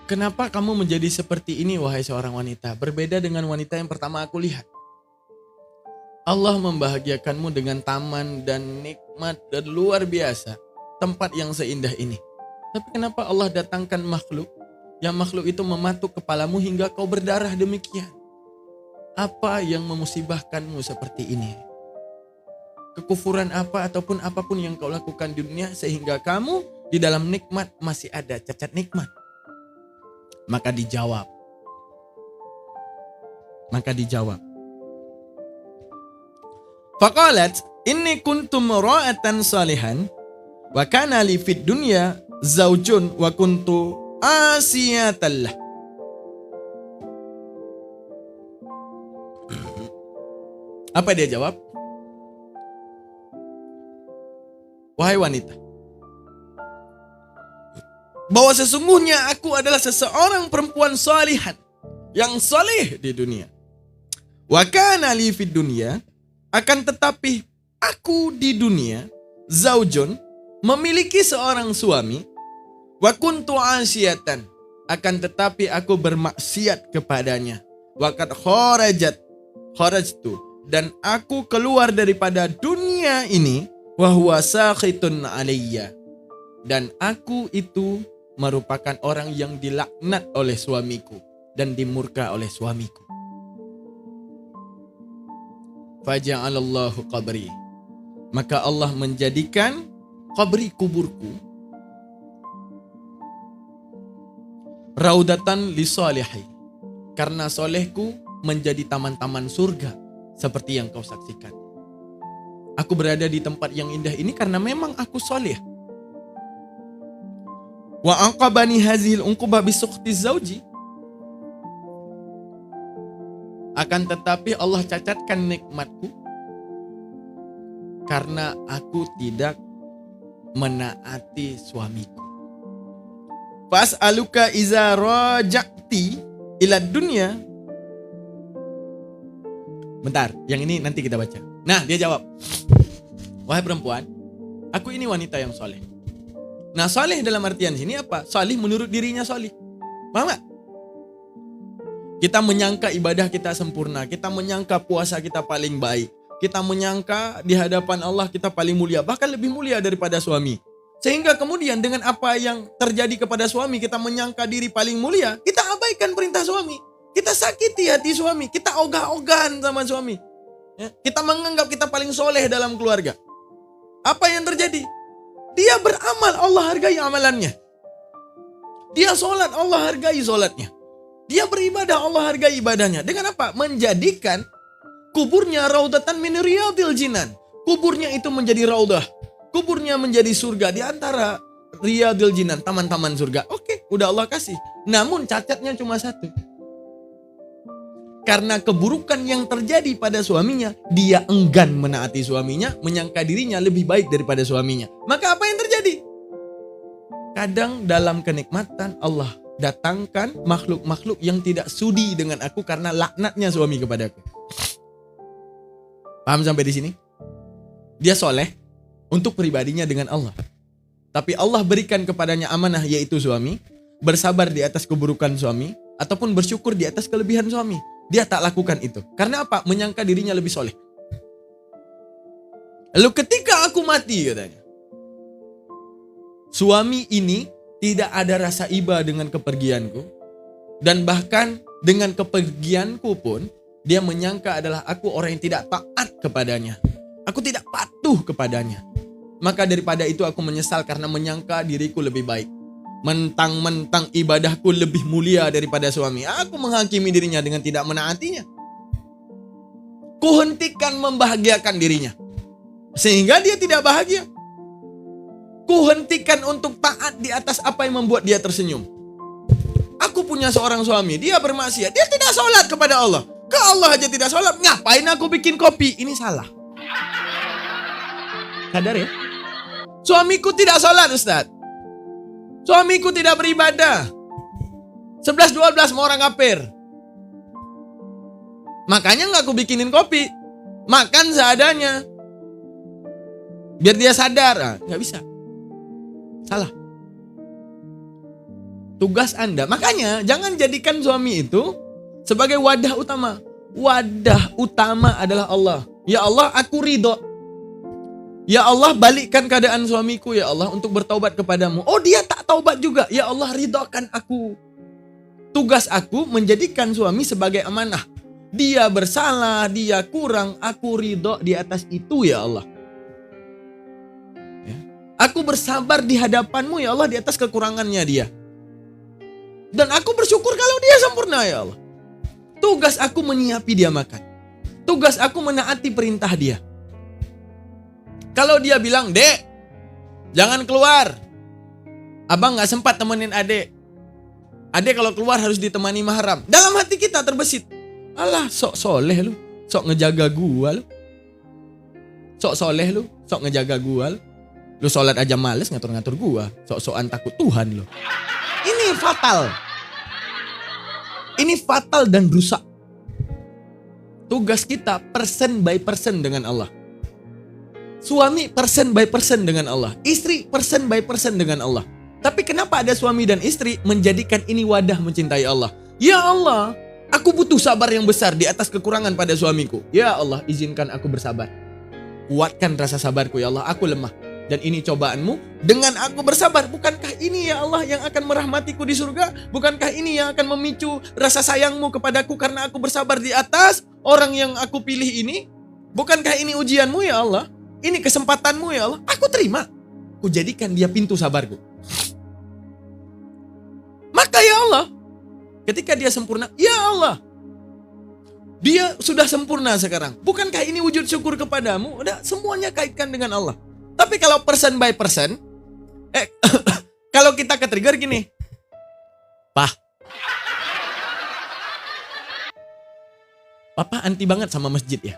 Kenapa kamu menjadi seperti ini wahai seorang wanita? Berbeda dengan wanita yang pertama aku lihat. Allah membahagiakanmu dengan taman dan nikmat dan luar biasa. Tempat yang seindah ini. Tapi kenapa Allah datangkan makhluk? Yang makhluk itu mematuk kepalamu hingga kau berdarah demikian. Apa yang memusibahkanmu seperti ini? Kekufuran apa ataupun apapun yang kau lakukan di dunia sehingga kamu di dalam nikmat masih ada cacat nikmat. Maka dijawab. Faqalat inni kuntu mra'atan salihan wa kana li fid dunya zaujun wa kuntu asiyatallah. Apa dia jawab? Wahai wanita, bahwa sesungguhnya aku adalah seseorang perempuan salihan yang salih di dunia. Wa kana li fid dunya, akan tetapi aku di dunia zaujun memiliki seorang suami, wa kuntu asiyatan, akan tetapi aku bermaksiat kepadanya, wa qad kharajtu, dan aku keluar daripada dunia ini, wa huwa sakhitun alayya, dan aku itu merupakan orang yang dilaknat oleh suamiku dan dimurka oleh suamiku. Faja'alallahu qabri, maka Allah menjadikan qabri, kuburku, raudatan li salihi, karena solehku menjadi taman-taman surga seperti yang kau saksikan. Aku berada di tempat yang indah ini karena memang aku soleh. Wa anqabani hazil unqubah bisukhti zauji, akan tetapi Allah cacatkan nikmatku karena aku tidak menaati suamiku. Fas'aluka iza raja'ti ila dunya. Bentar, yang ini nanti kita baca. Nah, dia jawab, wahai perempuan, aku ini wanita yang soleh. Nah, soleh dalam artian sini apa? Soleh menurut dirinya soleh. Paham gak? Kita menyangka ibadah kita sempurna, kita menyangka puasa kita paling baik, kita menyangka di hadapan Allah kita paling mulia, bahkan lebih mulia daripada suami. Sehingga kemudian dengan apa yang terjadi kepada suami, kita menyangka diri paling mulia, kita abaikan perintah suami. Kita sakiti hati suami, kita ogah-ogahan sama suami. Ya, kita menganggap kita paling soleh dalam keluarga. Apa yang terjadi? Dia beramal, Allah hargai amalannya. Dia sholat, Allah hargai sholatnya. Dia beribadah, Allah hargai ibadahnya. Dengan apa? Menjadikan kuburnya raudatan min riyadil jinan. Kuburnya itu menjadi raudah. Kuburnya menjadi surga di antara riyadil jinan, taman-taman surga. Oke, udah Allah kasih. Namun cacatnya cuma satu. Karena keburukan yang terjadi pada suaminya, dia enggan menaati suaminya, menyangka dirinya lebih baik daripada suaminya. Maka apa yang terjadi? Kadang dalam kenikmatan Allah datangkan makhluk-makhluk yang tidak sudi dengan aku karena laknatnya suami kepadaku. Paham sampai di sini? Dia soleh untuk pribadinya dengan Allah. Tapi Allah berikan kepadanya amanah, yaitu suami, bersabar di atas keburukan suami, ataupun bersyukur di atas kelebihan suami. Dia tak lakukan itu. Karena apa? Menyangka dirinya lebih soleh. Lalu ketika aku mati, katanya, suami ini tidak ada rasa iba dengan kepergianku. Dan bahkan dengan kepergianku pun, dia menyangka adalah aku orang yang tidak taat kepadanya. Aku tidak patuh kepadanya. Maka daripada itu aku menyesal karena menyangka diriku lebih baik. Mentang-mentang ibadahku lebih mulia daripada suami, aku menghakimi dirinya dengan tidak menaatinya. Kuhentikan membahagiakan dirinya, sehingga dia tidak bahagia. Kuhentikan untuk taat di atas apa yang membuat dia tersenyum. Aku punya seorang suami, dia bermaksiat, dia tidak sholat kepada Allah. Ke Allah aja tidak sholat, ngapain aku bikin kopi? Ini salah. Sadar ya? Suamiku tidak sholat, Ustaz. Suamiku tidak beribadah. 11-12 mau orang kafir. Makanya gak aku bikinin kopi. Makan seadanya. Biar dia sadar. Gak bisa. Salah. Tugas Anda. Makanya jangan jadikan suami itu sebagai wadah utama. Wadah utama adalah Allah. Ya Allah, aku ridho. Ya Allah, balikkan keadaan suamiku ya Allah untuk bertaubat kepadamu. Oh, dia tak taubat juga. Ya Allah, ridhokan aku. Tugas aku menjadikan suami sebagai amanah. Dia bersalah, dia kurang, aku ridho di atas itu ya Allah. Ya. Aku bersabar di hadapanmu ya Allah di atas kekurangannya dia. Dan aku bersyukur kalau dia sempurna ya Allah. Tugas aku menyiapi dia makan. Tugas aku menaati perintah dia. Kalau dia bilang, Dek, jangan keluar. Abang gak sempat temenin adek. Adek kalau keluar harus ditemani mahram. Dalam hati kita terbesit. Alah, sok soleh lu. Sok ngejaga gua lu. Sok soleh lu. Sok ngejaga gua lu. Lu sholat aja males ngatur-ngatur gua. Sok-sokan takut Tuhan lu. Ini fatal. Ini fatal dan rusak. Tugas kita person by person dengan Allah. Suami person by person dengan Allah, istri person by person dengan Allah. Tapi kenapa ada suami dan istri menjadikan ini wadah mencintai Allah? Ya Allah, aku butuh sabar yang besar di atas kekurangan pada suamiku. Ya Allah, izinkan aku bersabar. Kuatkan rasa sabarku ya Allah, aku lemah. Dan ini cobaanmu, dengan aku bersabar. Bukankah ini ya Allah yang akan merahmatiku di surga? Bukankah ini yang akan memicu rasa sayangmu kepadaku karena aku bersabar di atas orang yang aku pilih ini? Bukankah ini ujianmu ya Allah? Ini kesempatanmu ya Allah, aku terima. Ku jadikan dia pintu sabarku. Maka ya Allah, ketika dia sempurna, ya Allah, dia sudah sempurna sekarang. Bukankah ini wujud syukur kepadamu? Udah semuanya kaitkan dengan Allah. Tapi kalau person by person, kalau kita ke-trigger gini, Papa anti banget sama masjid ya.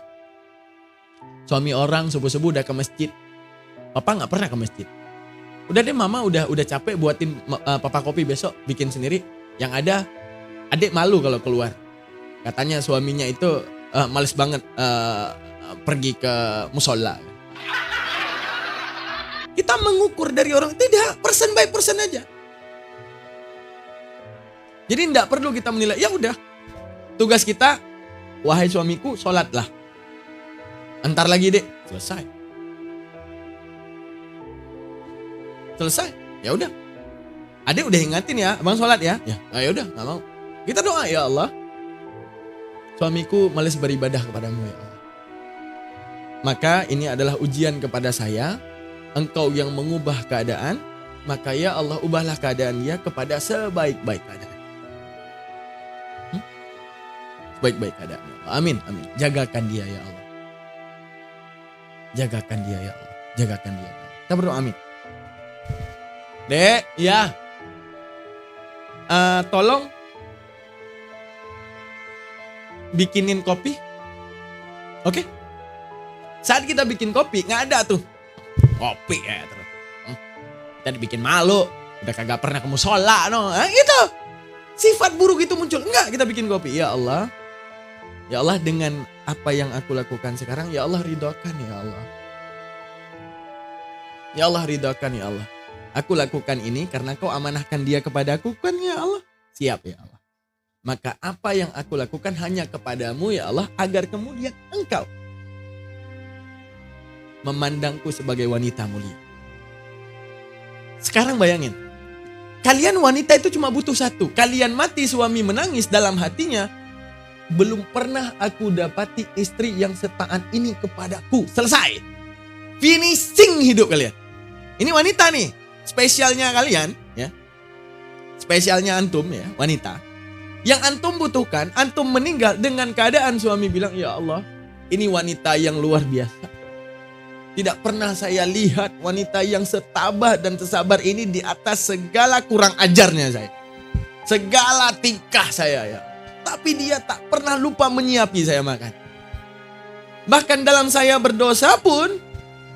Suami orang subuh-subuh udah ke masjid. Papa gak pernah ke masjid. Udah deh mama udah capek buatin papa kopi besok bikin sendiri. Yang ada adik malu kalau keluar. Katanya suaminya itu males banget pergi ke musola. Kita mengukur dari orang, tidak, person by person aja. Jadi tidak perlu kita menilai, ya udah. Tugas kita, wahai suamiku, sholatlah. Entar lagi dek, selesai. Ya udah. Adek udah ingatin ya, abang sholat ya. Ya udah, nggak mau. Kita doa ya Allah. Suamiku malas beribadah kepadamu ya Allah. Maka ini adalah ujian kepada saya. Engkau yang mengubah keadaan, maka ya Allah ubahlah keadaan dia kepada sebaik-baik keadaan. Sebaik-baik keadaan. Amin, amin. Jagakan dia ya Allah. Jagakan dia ya Allah. Jagakan dia ya Allah. Kita berdoa amin. Dek, ya. Tolong bikinin kopi. Oke? Saat kita bikin kopi, nggak ada tuh kopi ya terus. Kita dibikin malu. Udah kagak pernah ke musola no. Itu. Sifat buruk itu muncul. Enggak, kita bikin kopi. Ya Allah. Ya Allah, dengan apa yang aku lakukan sekarang, ya Allah ridhokan ya Allah. Ya Allah ridhokan ya Allah. Aku lakukan ini karena kau amanahkan dia kepadaku kan ya Allah. Siap ya Allah. Maka apa yang aku lakukan hanya kepadamu ya Allah, agar kemudian engkau memandangku sebagai wanita mulia. Sekarang bayangin, kalian wanita itu cuma butuh satu. Kalian mati suami menangis dalam hatinya, belum pernah aku dapati istri yang setaat ini kepadaku. Selesai. Finishing hidup kalian. Ini wanita nih, spesialnya kalian ya. Spesialnya antum ya, wanita. Yang antum butuhkan, antum meninggal dengan keadaan suami bilang, "Ya Allah, ini wanita yang luar biasa. Tidak pernah saya lihat wanita yang setabah dan sesabar ini di atas segala kurang ajarnya saya. Segala tingkah saya ya. Tapi dia tak pernah lupa menyiapi saya makan. Bahkan dalam saya berdosa pun,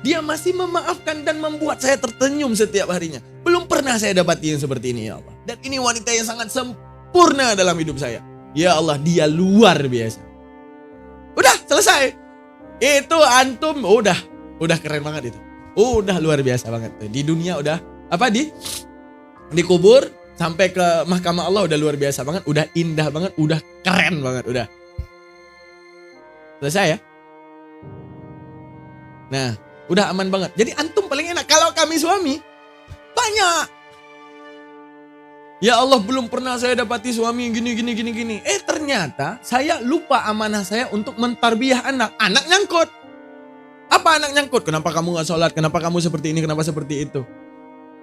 dia masih memaafkan dan membuat saya tersenyum setiap harinya. Belum pernah saya dapati yang seperti ini ya Allah. Dan ini wanita yang sangat sempurna dalam hidup saya. Ya Allah, dia luar biasa." Udah selesai. Itu antum udah keren banget itu. Udah luar biasa banget. Di dunia udah dikubur sampai ke mahkamah Allah udah luar biasa banget, udah indah banget, udah keren banget, udah. Selesai ya? Nah, udah aman banget. Jadi antum paling enak. Kalau kami suami banyak. Ya Allah, belum pernah saya dapati suami gini. Ternyata saya lupa amanah saya untuk mentarbiyah anak. Anak nyangkut. Apa anak nyangkut? Kenapa kamu gak sholat? Kenapa kamu seperti ini? Kenapa seperti itu?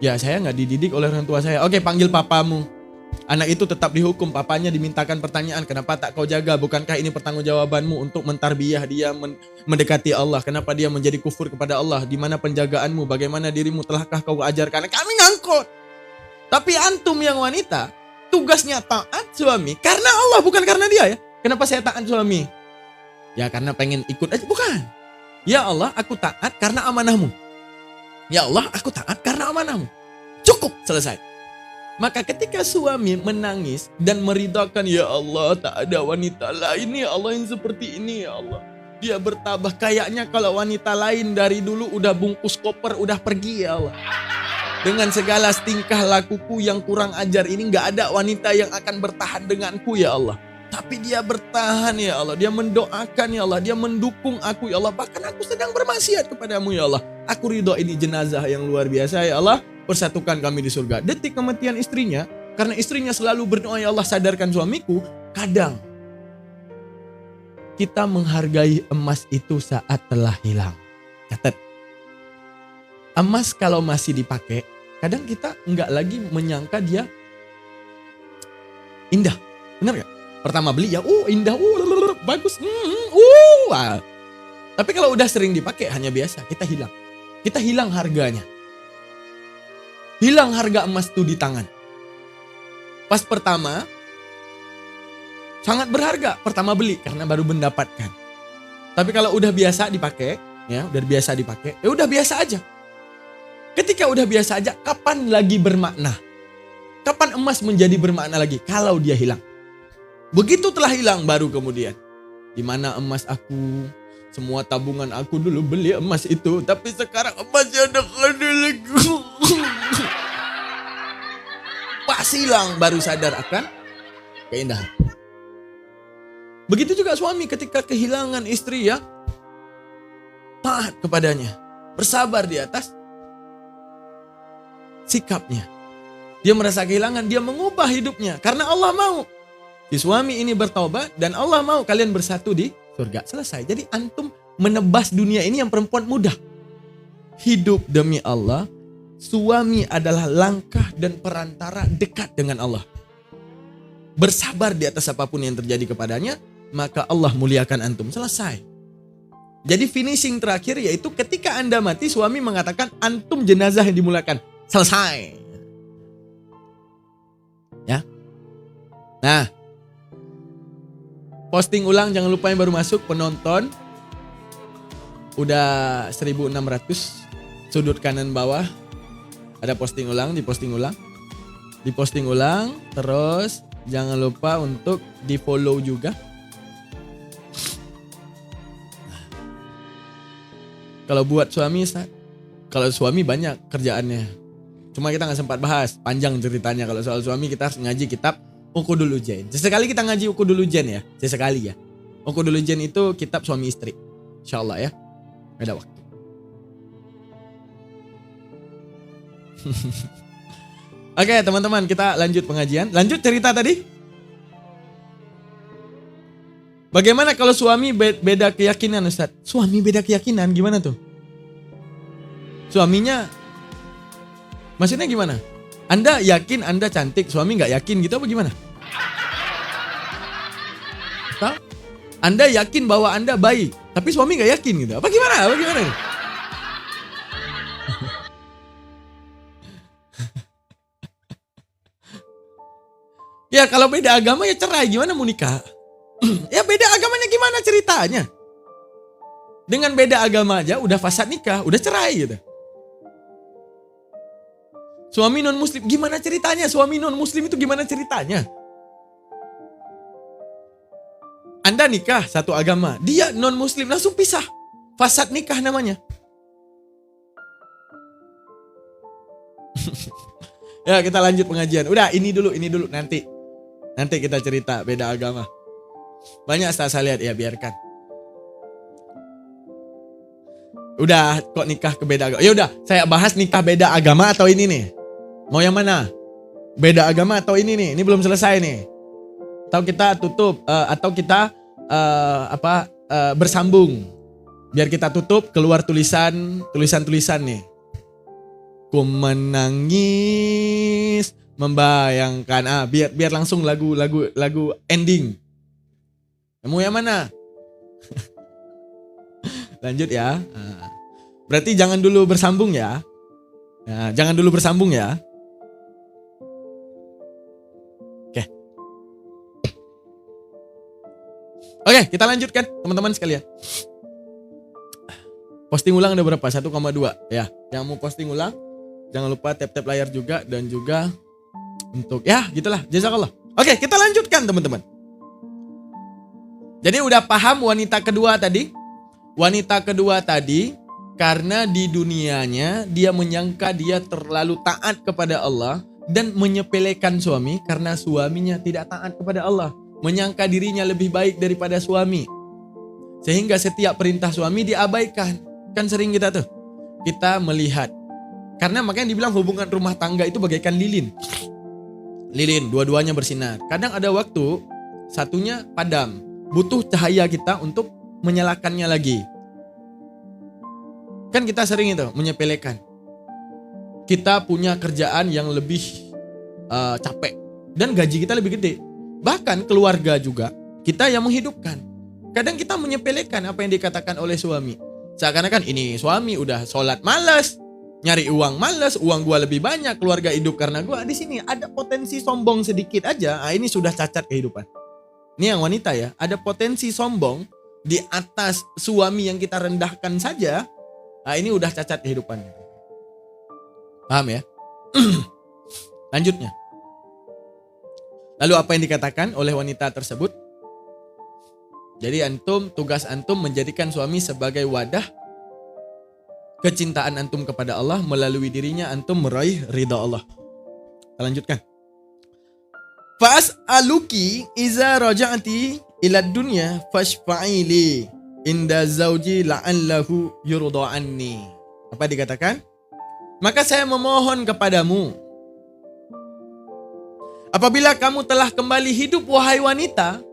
Ya saya gak dididik oleh orang tua saya. Oke, panggil papamu. Anak itu tetap dihukum. Papanya dimintakan pertanyaan. Kenapa tak kau jaga? Bukankah ini pertanggungjawabanmu untuk mentarbiyah dia mendekati Allah? Kenapa dia menjadi kufur kepada Allah? Di mana penjagaanmu? Bagaimana dirimu? Telahkah kau ajarkan? Kami ngangkut. Tapi antum yang wanita, tugasnya taat suami. Karena Allah, bukan karena dia ya. Kenapa saya taat suami? Ya karena pengen ikut aja. Bukan. Ya Allah, aku taat karena amanahmu. Ya Allah, aku taat karena amanahmu. Cukup, selesai. Maka ketika suami menangis dan meridhakan, ya Allah, tak ada wanita lain ya Allah yang seperti ini ya Allah. Dia bertambah. Kayaknya kalau wanita lain dari dulu udah bungkus koper, udah pergi ya Allah. Dengan segala tingkah lakuku yang kurang ajar ini, gak ada wanita yang akan bertahan denganku ya Allah. Tapi dia bertahan ya Allah. Dia mendoakan ya Allah. Dia mendukung aku ya Allah. Bahkan aku sedang bermaksiat kepadamu ya Allah. Aku ridho, ini jenazah yang luar biasa ya Allah. Persatukan kami di surga. Detik kematian istrinya, karena istrinya selalu berdoa, ya Allah sadarkan suamiku. Kadang kita menghargai emas itu saat telah hilang. Catat. Emas kalau masih dipakai, kadang kita nggak lagi menyangka dia indah. Benar gak? Pertama beli ya, indah, bagus, Tapi kalau udah sering dipakai hanya biasa, kita hilang. Kita hilang harganya. Hilang harga emas itu di tangan. Pas pertama, sangat berharga. Pertama beli karena baru mendapatkan. Tapi kalau udah biasa dipakai, ya udah biasa dipakai, ya udah biasa aja. Ketika udah biasa aja, kapan lagi bermakna? Kapan emas menjadi bermakna lagi? Kalau dia hilang. Begitu telah hilang baru kemudian. Di mana emas aku? Semua tabungan aku dulu beli emas itu. Tapi sekarang emasnya udah ada lagi. Pas hilang baru sadar akan keindahan. Begitu juga suami ketika kehilangan istri ya. Taat kepadanya. Bersabar di atas sikapnya. Dia merasa kehilangan, dia mengubah hidupnya. Karena Allah mau. Si suami ini bertaubat dan Allah mau kalian bersatu di surga. Selesai. Jadi antum menebas dunia ini yang perempuan mudah. Hidup demi Allah. Suami adalah langkah dan perantara dekat dengan Allah. Bersabar di atas apapun yang terjadi kepadanya. Maka Allah muliakan antum. Selesai. Jadi finishing terakhir yaitu ketika Anda mati, suami mengatakan antum jenazah yang dimuliakan. Selesai. Ya. Nah. Posting ulang, jangan lupa yang baru masuk penonton. Udah 1600. Sudut kanan bawah. Ada posting ulang, diposting ulang. Diposting ulang. Terus jangan lupa untuk di follow juga. Kalau buat suami, kalau suami banyak kerjaannya. Cuma kita gak sempat bahas, panjang ceritanya. Kalau soal suami kita harus ngaji kitab Uqudul Ujain. Sesekali kita ngaji Uqudul Ujain ya. Sesekali ya. Uqudul Ujain itu kitab suami istri. InsyaAllah ya. Ada waktu. Oke teman-teman, kita lanjut pengajian. Lanjut cerita tadi. Bagaimana kalau suami beda keyakinan Ustaz? Suami beda keyakinan gimana tuh? Suaminya maksudnya gimana? Anda yakin Anda cantik, suami gak yakin gitu apa gimana? Anda yakin bahwa Anda baik, tapi suami gak yakin gitu. Apa gimana? Nih? Ya kalau beda agama ya cerai, gimana mau nikah? Ya beda agamanya gimana ceritanya? Dengan beda agama aja udah fasad nikah, udah cerai gitu. Suami non muslim, gimana ceritanya? Suami non muslim itu gimana ceritanya? Anda nikah satu agama, dia non muslim, langsung pisah. Fasad nikah namanya. Ya kita lanjut pengajian. Udah ini dulu nanti kita cerita beda agama. Banyak saya lihat ya, biarkan. Udah kok nikah ke beda agama. Ya udah, saya bahas nikah beda agama atau ini nih. Mau yang mana? Beda agama atau ini nih? Ini belum selesai nih. Atau kita tutup atau kita bersambung. Biar kita tutup keluar tulisan nih. Ku menangis membayangkan biar langsung lagu ending. Mau yang mana? Lanjut ya. Berarti jangan dulu bersambung ya. Nah, jangan dulu bersambung ya. Oke, kita lanjutkan teman-teman sekalian. Posting ulang ada berapa? 1,2 ya. Yang mau posting ulang jangan lupa tap-tap layar juga dan juga untuk ya gitulah. Jazakallah. Oke, kita lanjutkan teman-teman. Jadi udah paham wanita kedua tadi Wanita kedua tadi, karena di dunianya dia menyangka dia terlalu taat kepada Allah dan menyepelekan suami karena suaminya tidak taat kepada Allah. Menyangka dirinya lebih baik daripada suami. Sehingga setiap perintah suami diabaikan. Kan sering kita tuh. Kita melihat. Karena makanya dibilang hubungan rumah tangga itu bagaikan lilin. Lilin, dua-duanya bersinar. Kadang ada waktu, satunya padam. Butuh cahaya kita untuk menyalakannya lagi. Kan kita sering itu menyepelekan. Kita punya kerjaan yang lebih capek dan gaji kita lebih gede. Bahkan keluarga juga kita yang menghidupkan. Kadang kita menyepelekan apa yang dikatakan oleh suami. Seakan-akan ini suami udah sholat malas, nyari uang malas, uang gua lebih banyak, keluarga hidup karena gua. Di sini ada potensi sombong sedikit aja. Ini sudah cacat kehidupan. Ini yang wanita ya, ada potensi sombong di atas suami yang kita rendahkan saja. Ini udah cacat kehidupannya. Paham ya? Lanjutnya. Lalu apa yang dikatakan oleh wanita tersebut? Jadi tugas antum menjadikan suami sebagai wadah kecintaan antum kepada Allah. Melalui dirinya antum meraih ridha Allah. Kita lanjutkan. Fas'aluki iza raja'ati ila dunya fashfa'ili inda zauji la'allahu yurda anni. Apa dikatakan? Maka saya memohon kepadamu, apabila kamu telah kembali hidup wahai wanita,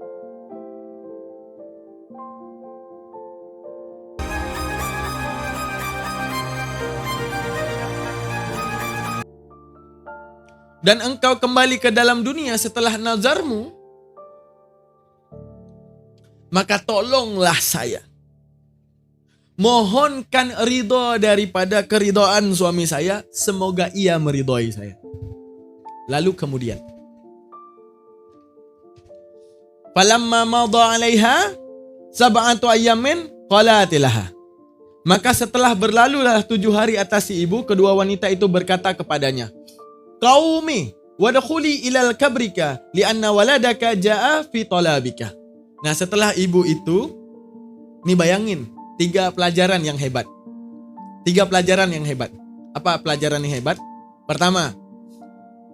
dan engkau kembali ke dalam dunia setelah nazarmu, maka tolonglah saya. Mohonkan ridho daripada keridhaan suami saya. Semoga ia meridhoi saya. Lalu kemudian. Falamma madha alaiha sab'atu ayyamin qalatilaha. Maka setelah berlalulah 7 hari atas si ibu, kedua wanita itu berkata kepadanya, Qaumi wadkhuli ilal kabrika lianna waladaka jaa fi talabika. Nah setelah ibu itu, nih bayangin 3 pelajaran yang hebat. 3 pelajaran yang hebat. Apa pelajaran yang hebat? Pertama,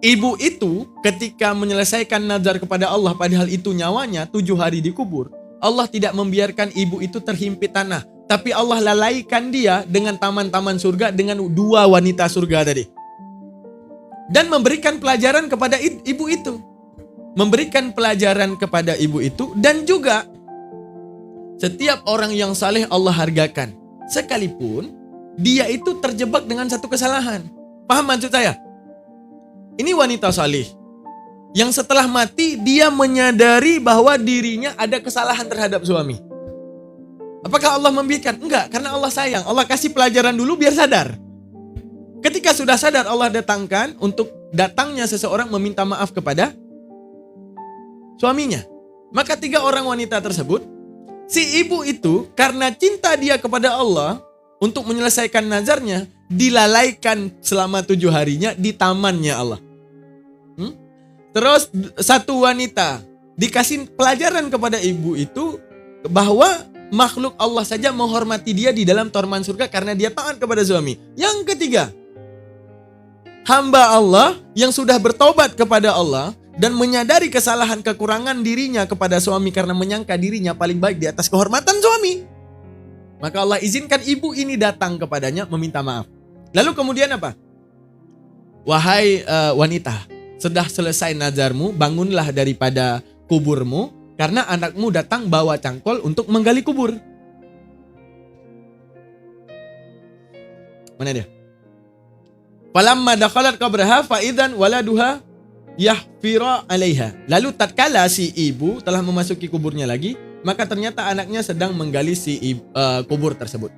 ibu itu ketika menyelesaikan nazar kepada Allah, padahal itu nyawanya 7 hari dikubur, Allah tidak membiarkan ibu itu terhimpit tanah. Tapi Allah lalaikan dia dengan taman-taman surga, dengan 2 wanita surga tadi. Dan memberikan pelajaran kepada ibu itu. Memberikan pelajaran kepada ibu itu. Dan juga setiap orang yang saleh Allah hargakan. Sekalipun dia itu terjebak dengan satu kesalahan. Paham maksud saya? Ini wanita saleh yang setelah mati dia menyadari bahwa dirinya ada kesalahan terhadap suami. Apakah Allah membiarkan? Enggak, karena Allah sayang. Allah kasih pelajaran dulu biar sadar. Ketika sudah sadar, Allah datangkan untuk datangnya seseorang meminta maaf kepada suaminya. Maka 3 orang wanita tersebut, si ibu itu karena cinta dia kepada Allah untuk menyelesaikan nazarnya, dilalaikan selama 7 harinya di tamannya Allah. Terus 1 wanita dikasih pelajaran kepada ibu itu bahwa makhluk Allah saja menghormati dia di dalam taman surga karena dia taat kepada suami. Yang ketiga, hamba Allah yang sudah bertobat kepada Allah dan menyadari kesalahan kekurangan dirinya kepada suami karena menyangka dirinya paling baik di atas kehormatan suami. Maka Allah izinkan ibu ini datang kepadanya meminta maaf. Lalu kemudian apa? Wahai wanita, sudah selesai nazarmu, bangunlah daripada kuburmu karena anakmu datang bawa cangkol untuk menggali kubur. Mana dia? Falamma dakhalat qabraha fa idzan waladuha yahfira 'alaiha. Lalu tatkala si ibu telah memasuki kuburnya lagi, maka ternyata anaknya sedang menggali kubur tersebut.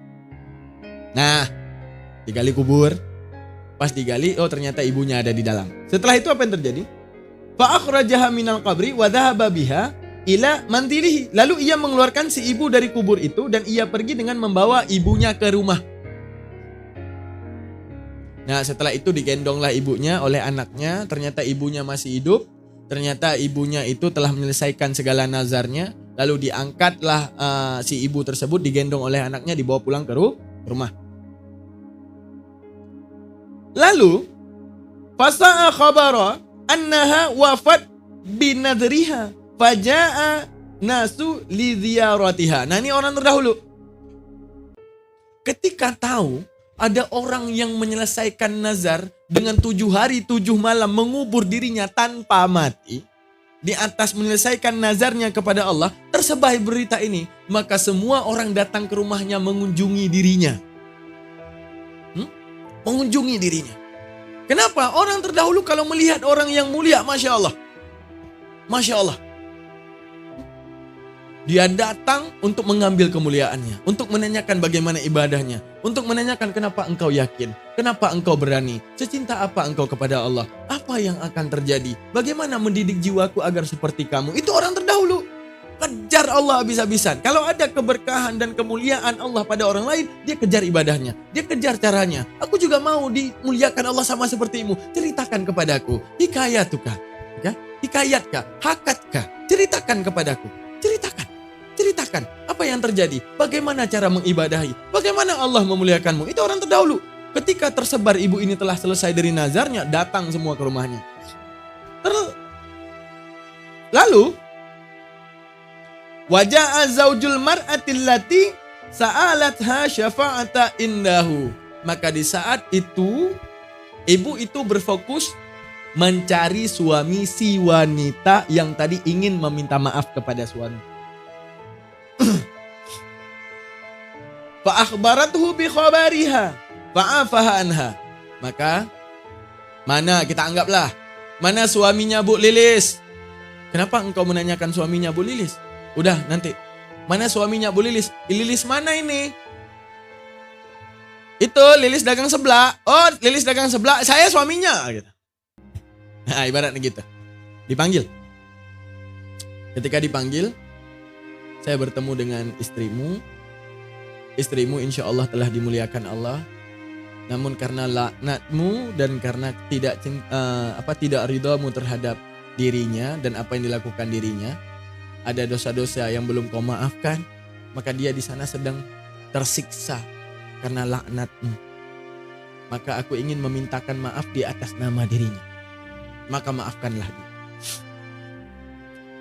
Nah, digali kubur. Pas digali, oh ternyata ibunya ada di dalam. Setelah itu apa yang terjadi? Fa akhrajaha minal qabri wa dhahaba biha ila mandilihi. Lalu ia mengeluarkan si ibu dari kubur itu dan ia pergi dengan membawa ibunya ke rumah. Nah setelah itu digendonglah ibunya oleh anaknya. Ternyata ibunya masih hidup. Ternyata ibunya itu telah menyelesaikan segala nazarnya. Lalu diangkatlah si ibu tersebut, digendong oleh anaknya, dibawa pulang ke rumah. Lalu fasa'a khabara annaha wafat binadriha faja'a nasu li ziyaratiha. Nah, ini orang terdahulu. Ketika tahu ada orang yang menyelesaikan nazar dengan 7 hari 7 malam mengubur dirinya tanpa mati, di atas menyelesaikan nazarnya kepada Allah, tersebar berita ini, maka semua orang datang ke rumahnya mengunjungi dirinya. Mengunjungi dirinya. Kenapa? Orang terdahulu kalau melihat orang yang mulia, Masya Allah. Masya Allah. Dia datang untuk mengambil kemuliaannya, untuk menanyakan bagaimana ibadahnya, untuk menanyakan kenapa engkau yakin, kenapa engkau berani, secinta apa engkau kepada Allah, apa yang akan terjadi, bagaimana mendidik jiwaku agar seperti kamu. Itu orang terdahulu. Kejar Allah habis-habisan. Kalau ada keberkahan dan kemuliaan Allah pada orang lain, dia kejar ibadahnya, dia kejar caranya. Aku juga mau dimuliakan Allah sama sepertimu. Ceritakan kepadaku, hikayatukah, ya? Hikayatkah, hakatkah, ceritakan kepadaku, ceritakan apa yang terjadi, bagaimana cara mengibadahi, bagaimana Allah memuliakanmu. Itu orang terdahulu. Ketika tersebar ibu ini telah selesai dari nazarnya, datang semua ke rumahnya. Lalu waja'a zaujul mar'atil lati sa'alatha syafa'ata indahu. Maka di saat itu ibu itu berfokus mencari suami si wanita yang tadi ingin meminta maaf kepada suami. Fa akhbarathu bi khabariha fa'afaha anha. Maka kita anggaplah mana suaminya Bu Lilis. Kenapa engkau menanyakan suaminya Bu Lilis? Udah nanti. Mana suaminya Bu Lilis? Lilis mana ini? Itu Lilis dagang sebelah. Oh, Lilis dagang sebelah. Saya suaminya gitu. Nah, ibaratnya gitu. Dipanggil. Ketika dipanggil, saya bertemu dengan istrimu. Istrimu insya Allah telah dimuliakan Allah. Namun karena laknatmu dan karena tidak ridhamu terhadap dirinya dan apa yang dilakukan dirinya, ada dosa-dosa yang belum kau maafkan, maka dia di sana sedang tersiksa karena laknatmu. Maka aku ingin memintakan maaf di atas nama dirinya. Maka maafkanlah dia.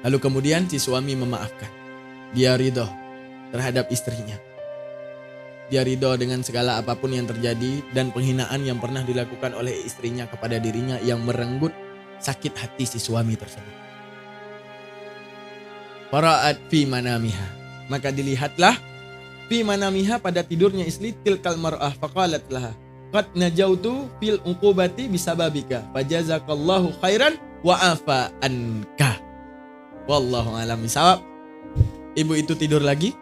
Lalu kemudian si suami memaafkan. Dia ridho terhadap istrinya. Dia ridho dengan segala apapun yang terjadi dan penghinaan yang pernah dilakukan oleh istrinya kepada dirinya yang merenggut sakit hati si suami tersebut. Fara'at fi manamiha. Maka dilihatlah fi manamiha pada tidurnya istri tilkal mar'ah faqalat laha qad najautu fil uqubati bisababika fajazakallahu khairan wa afa anka. Wallahu a'lam bishawab. Ibu itu tidur lagi.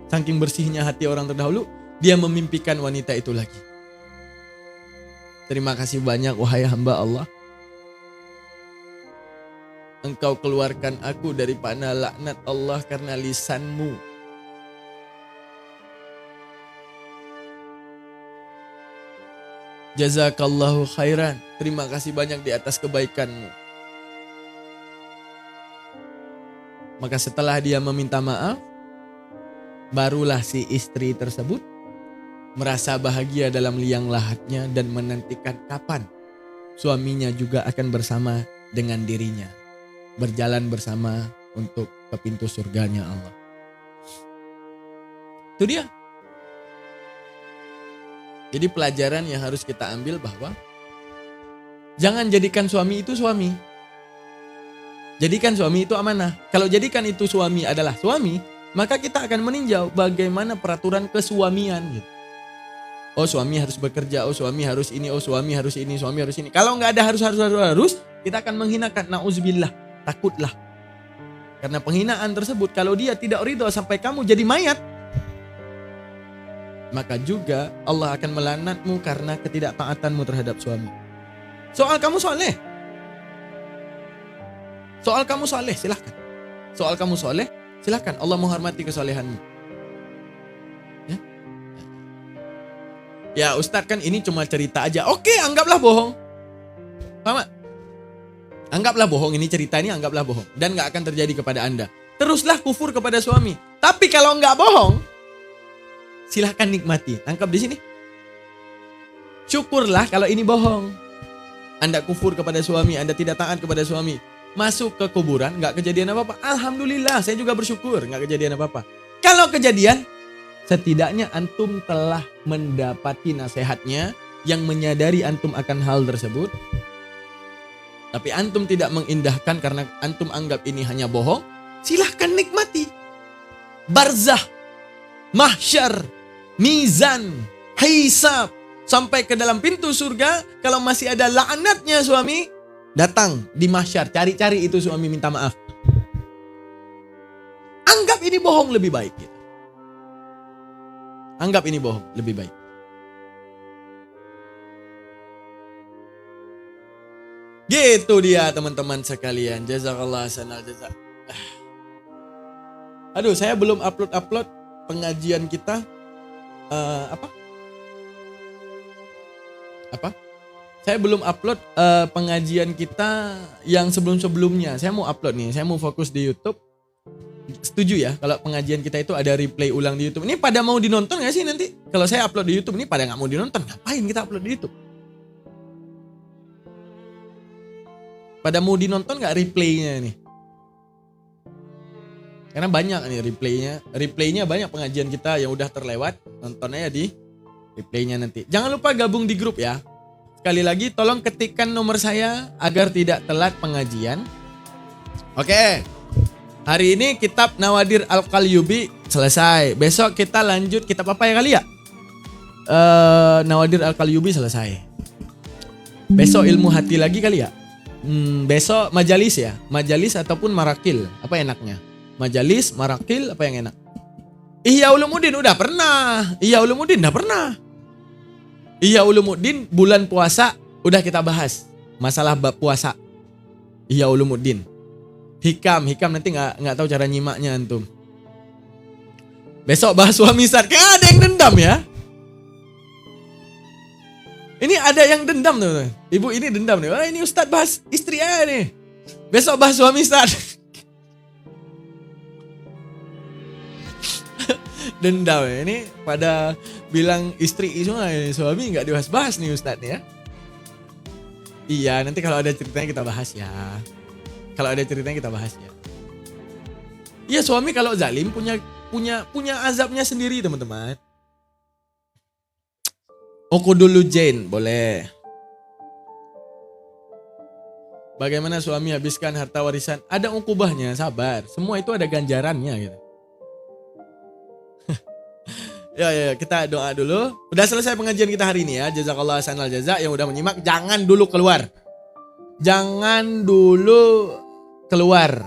Saking bersihnya hati orang terdahulu, dia memimpikan wanita itu lagi. Terima kasih banyak wahai hamba Allah. Engkau keluarkan aku dari panah laknat Allah karena lisanmu. Jazakallahu khairan. Terima kasih banyak di atas kebaikanmu. Maka setelah dia meminta maaf, barulah si istri tersebut merasa bahagia dalam liang lahatnya dan menantikan kapan suaminya juga akan bersama dengan dirinya. Berjalan bersama untuk ke pintu surganya Allah. Itu dia. Jadi pelajaran yang harus kita ambil bahwa jangan jadikan suami itu suami. Jadikan suami itu amanah. Kalau jadikan itu suami adalah suami, maka kita akan meninjau bagaimana peraturan kesuamian gitu. Oh suami harus bekerja, oh suami harus ini, oh suami harus ini, suami harus ini. Kalau nggak ada harus, kita akan menghinakan. Na'udzubillah, takutlah. Karena penghinaan tersebut, kalau dia tidak ridho sampai kamu jadi mayat, maka juga Allah akan melaknatmu karena ketidaktaatanmu terhadap suami. Soal kamu soleh. Soal kamu soleh, silahkan. Soal kamu soleh, silahkan. Allah menghormati kesolehanmu. Ya Ustadz kan ini cuma cerita aja. Oke, anggaplah bohong. Paham? Anggaplah bohong, ini cerita ini anggaplah bohong. Dan gak akan terjadi kepada Anda. teruslah kufur kepada suami. Tapi kalau nggak bohong, silahkan nikmati. Tangkap di sini. Syukurlah kalau ini bohong. Anda kufur kepada suami, Anda tidak taat kepada suami. Masuk ke kuburan, nggak kejadian apa-apa. Alhamdulillah, saya juga bersyukur nggak kejadian apa-apa. Kalau kejadian, setidaknya antum telah mendapati nasihatnya yang menyadari antum akan hal tersebut. Tapi antum tidak mengindahkan karena antum anggap ini hanya bohong. Silahkan nikmati. Barzah, mahsyar, mizan, hisab. Sampai ke dalam pintu surga. Kalau masih ada laknatnya suami, datang di mahsyar. Cari-cari itu suami minta maaf. Anggap ini bohong lebih baik. Anggap ini bohong lebih baik. Gitu dia teman-teman sekalian. Jazakallah sanal jazak. Aduh, saya belum upload pengajian kita. Saya belum upload pengajian kita yang sebelum-sebelumnya. Saya mau upload nih. Saya mau fokus di YouTube. Setuju ya kalau pengajian kita itu ada replay ulang di YouTube. Ini pada mau dinonton gak sih nanti? Kalau saya upload di YouTube ini pada gak mau dinonton. Ngapain kita upload di YouTube? Pada mau dinonton gak replaynya nih? Karena banyak nih replaynya. Replaynya banyak pengajian kita yang udah terlewat. Nonton aja di replaynya nanti. Jangan lupa gabung di grup ya. Sekali lagi tolong ketikkan nomor saya agar tidak telat pengajian. Oke. Hari ini kitab Nawadir Al-Qalyubi selesai. Besok kita lanjut kitab apa ya kali ya? Nawadir Al-Qalyubi selesai. Besok ilmu hati lagi kali ya? Besok majalis ya? Majalis ataupun marakil? Apa enaknya? Majalis, marakil, apa yang enak? Ihya Ulumuddin udah pernah. Ihya Ulumuddin udah pernah. Ihya Ulumuddin bulan puasa udah kita bahas. Masalah bab puasa. Ihya Ulumuddin. Hikam nanti nggak tahu cara nyimaknya antum. Besok bahas suami Ustaz. Kayak ada yang dendam ya. Ini ada yang dendam tuh. Ibu ini dendam nih. Wah, ini Ustaz bahas istri aja nih. Besok bahas suami Ustaz. Dendam ya. Ini pada bilang istri semua, suami nggak dibahas-bahas nih Ustaz ya. Iya, nanti kalau ada ceritanya kita bahas ya. Kalau ada ceritanya kita bahas ya. Iya, suami kalau zalim punya azabnya sendiri teman-teman. Okudulu Jane, boleh. Bagaimana suami habiskan harta warisan? Ada ukubahnya, sabar. Semua itu ada ganjarannya gitu. Ya, kita doa dulu. Udah selesai pengajian kita hari ini ya. Jazakallah sanal jazak yang udah menyimak. Jangan dulu keluar. Jangan dulu keluar.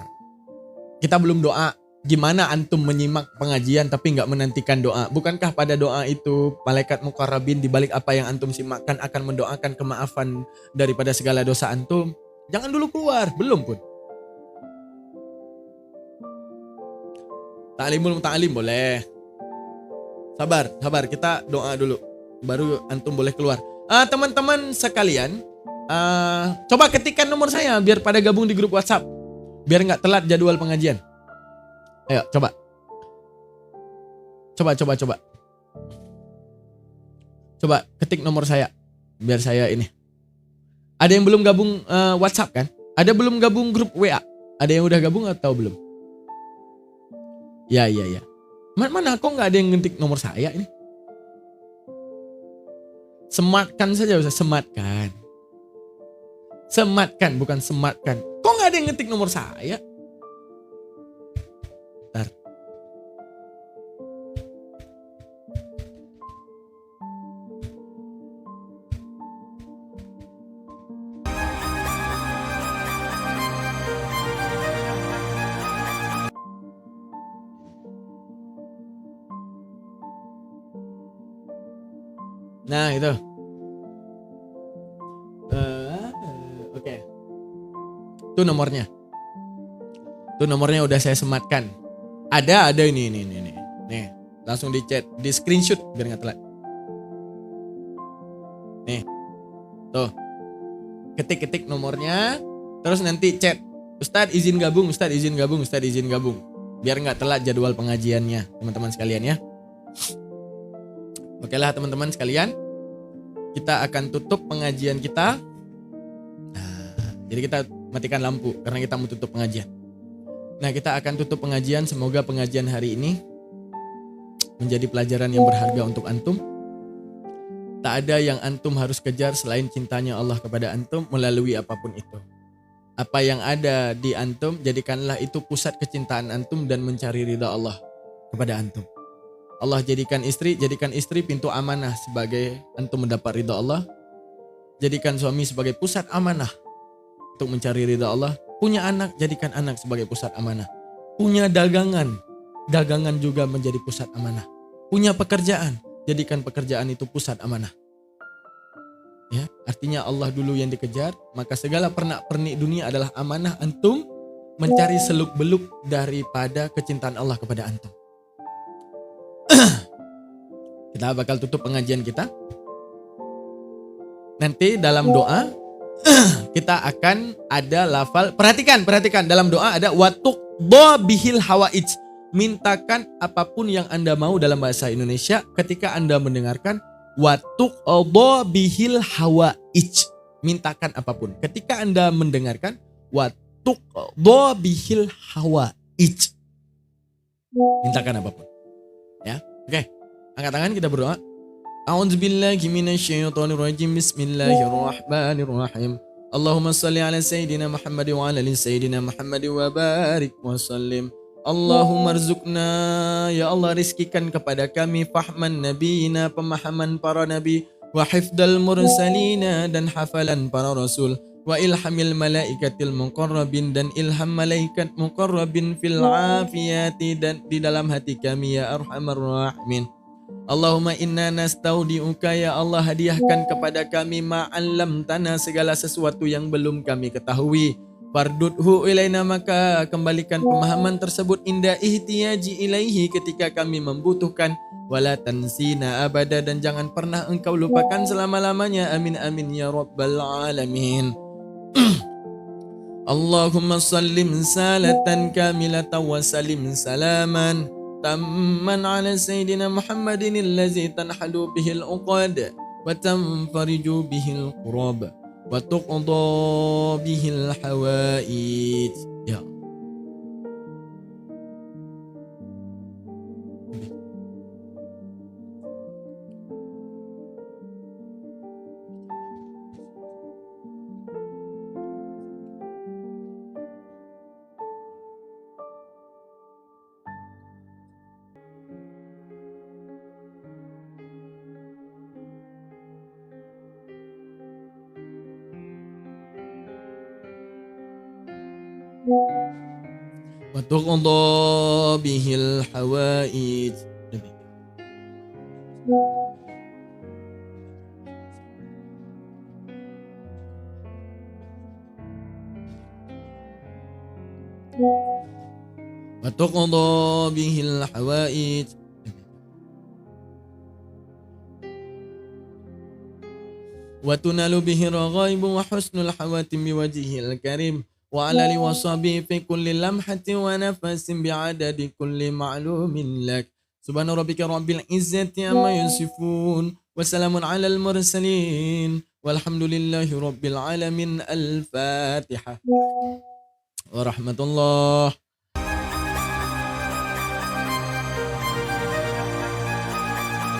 Kita belum doa. Gimana antum menyimak pengajian tapi nggak menantikan doa? Bukankah pada doa itu malaikat muqarrabin di balik apa yang antum simakkan akan mendoakan kemaafan daripada segala dosa antum? Jangan dulu keluar, belum pun. Ta'limul muta'alim boleh. Sabar, kita doa dulu. Baru antum boleh keluar. Teman-teman sekalian, coba ketikkan nomor saya biar pada gabung di grup WhatsApp. Biar nggak telat jadwal pengajian. Ayo, coba. Coba ketik nomor saya. Biar saya ini. Ada yang belum gabung WhatsApp kan? Ada belum gabung grup WA? Ada yang udah gabung atau belum? Ya. Mana kok nggak ada yang ngetik nomor saya ini? Sematkan saja usah sematkan. Sematkan bukan sematkan. Kok nggak ada yang ngetik nomor saya? Bentar. Nah itu. Oke. Itu nomornya. Itu nomornya udah saya sematkan. Ada ini. Nih, langsung di chat, di screenshot biar nggak telat. Nih. Tuh. Ketik nomornya, terus nanti chat. Ustadz izin gabung. biar nggak telat jadwal pengajiannya teman-teman sekalian ya. Oke lah teman-teman sekalian, kita akan tutup pengajian kita. Jadi kita matikan lampu karena kita mau tutup pengajian. Nah, kita akan tutup pengajian. Semoga pengajian hari ini menjadi pelajaran yang berharga untuk antum. Tak ada yang antum harus kejar selain cintanya Allah kepada antum melalui apapun itu. Apa yang ada di antum, jadikanlah itu pusat kecintaan antum dan mencari ridha Allah kepada antum. Allah jadikan istri pintu amanah sebagai antum mendapat ridha Allah. Jadikan suami sebagai pusat amanah untuk mencari ridha Allah. Punya anak, jadikan anak sebagai pusat amanah. Punya dagangan juga menjadi pusat amanah. Punya pekerjaan, jadikan pekerjaan itu pusat amanah. Ya, artinya Allah dulu yang dikejar, maka segala pernak-pernik dunia adalah amanah antum mencari seluk-beluk daripada kecintaan Allah kepada antum. Kita bakal tutup pengajian kita. Nanti dalam doa kita akan ada lafal. Perhatikan dalam doa ada watuk do bihil hawaij. Mintakan apapun yang Anda mau dalam bahasa Indonesia ketika Anda mendengarkan watuk do bihil hawaij. Mintakan apapun ketika Anda mendengarkan watuk do bihil hawaij. Mintakan apapun. Ya, oke. Angkat tangan, kita berdoa. A'udzubillahi minasyaitonirrajim. Bismillahirrahmanirrahim. Allahumma salli ala sayyidina Muhammad wa ala ali sayyidina Muhammad wa barik wa sallim. Allahumma rzuqna, ya Allah rizkikan kepada kami fahman nabiyina, pemahaman para nabi, wa hifdal mursalina, dan hafalan para rasul, wa ilhamil malaikatil muqarrabin, dan ilham malaikat muqarrabin fil afiyati, dan di dalam hati kami ya arhamar rahimin. Allahumma inna nastaudi'uka, ya Allah hadiahkan kepada kami ma'allam tanah, segala sesuatu yang belum kami ketahui. Fardudhu ilaina, maka kembalikan pemahaman tersebut inda ihtiyaji ilaihi, ketika kami membutuhkan. Wala tansina abada, dan jangan pernah engkau lupakan selama-lamanya. Amin amin ya rabbal alamin. Allahumma sallim salatan kamilatan wa salim salaman tamman ala sayyidina Muhammadin allazi tanhalu bihil uqad wa tanfariju bihil qurab wa tuqda bihil hawaij. Ya. وتقضى به الحوائج. وتقضى به الحوائج. وتنال به الرغائب وحسن الحواتم بوجهه الكريم وعلى آله وصحبه في كل لمحة ونفس بعدد كل معلوم لك. سبحان ربك رب العزة عما يصفون وسلام على المرسلين والحمد لله رب العالمين. الفاتحة ورحمة الله.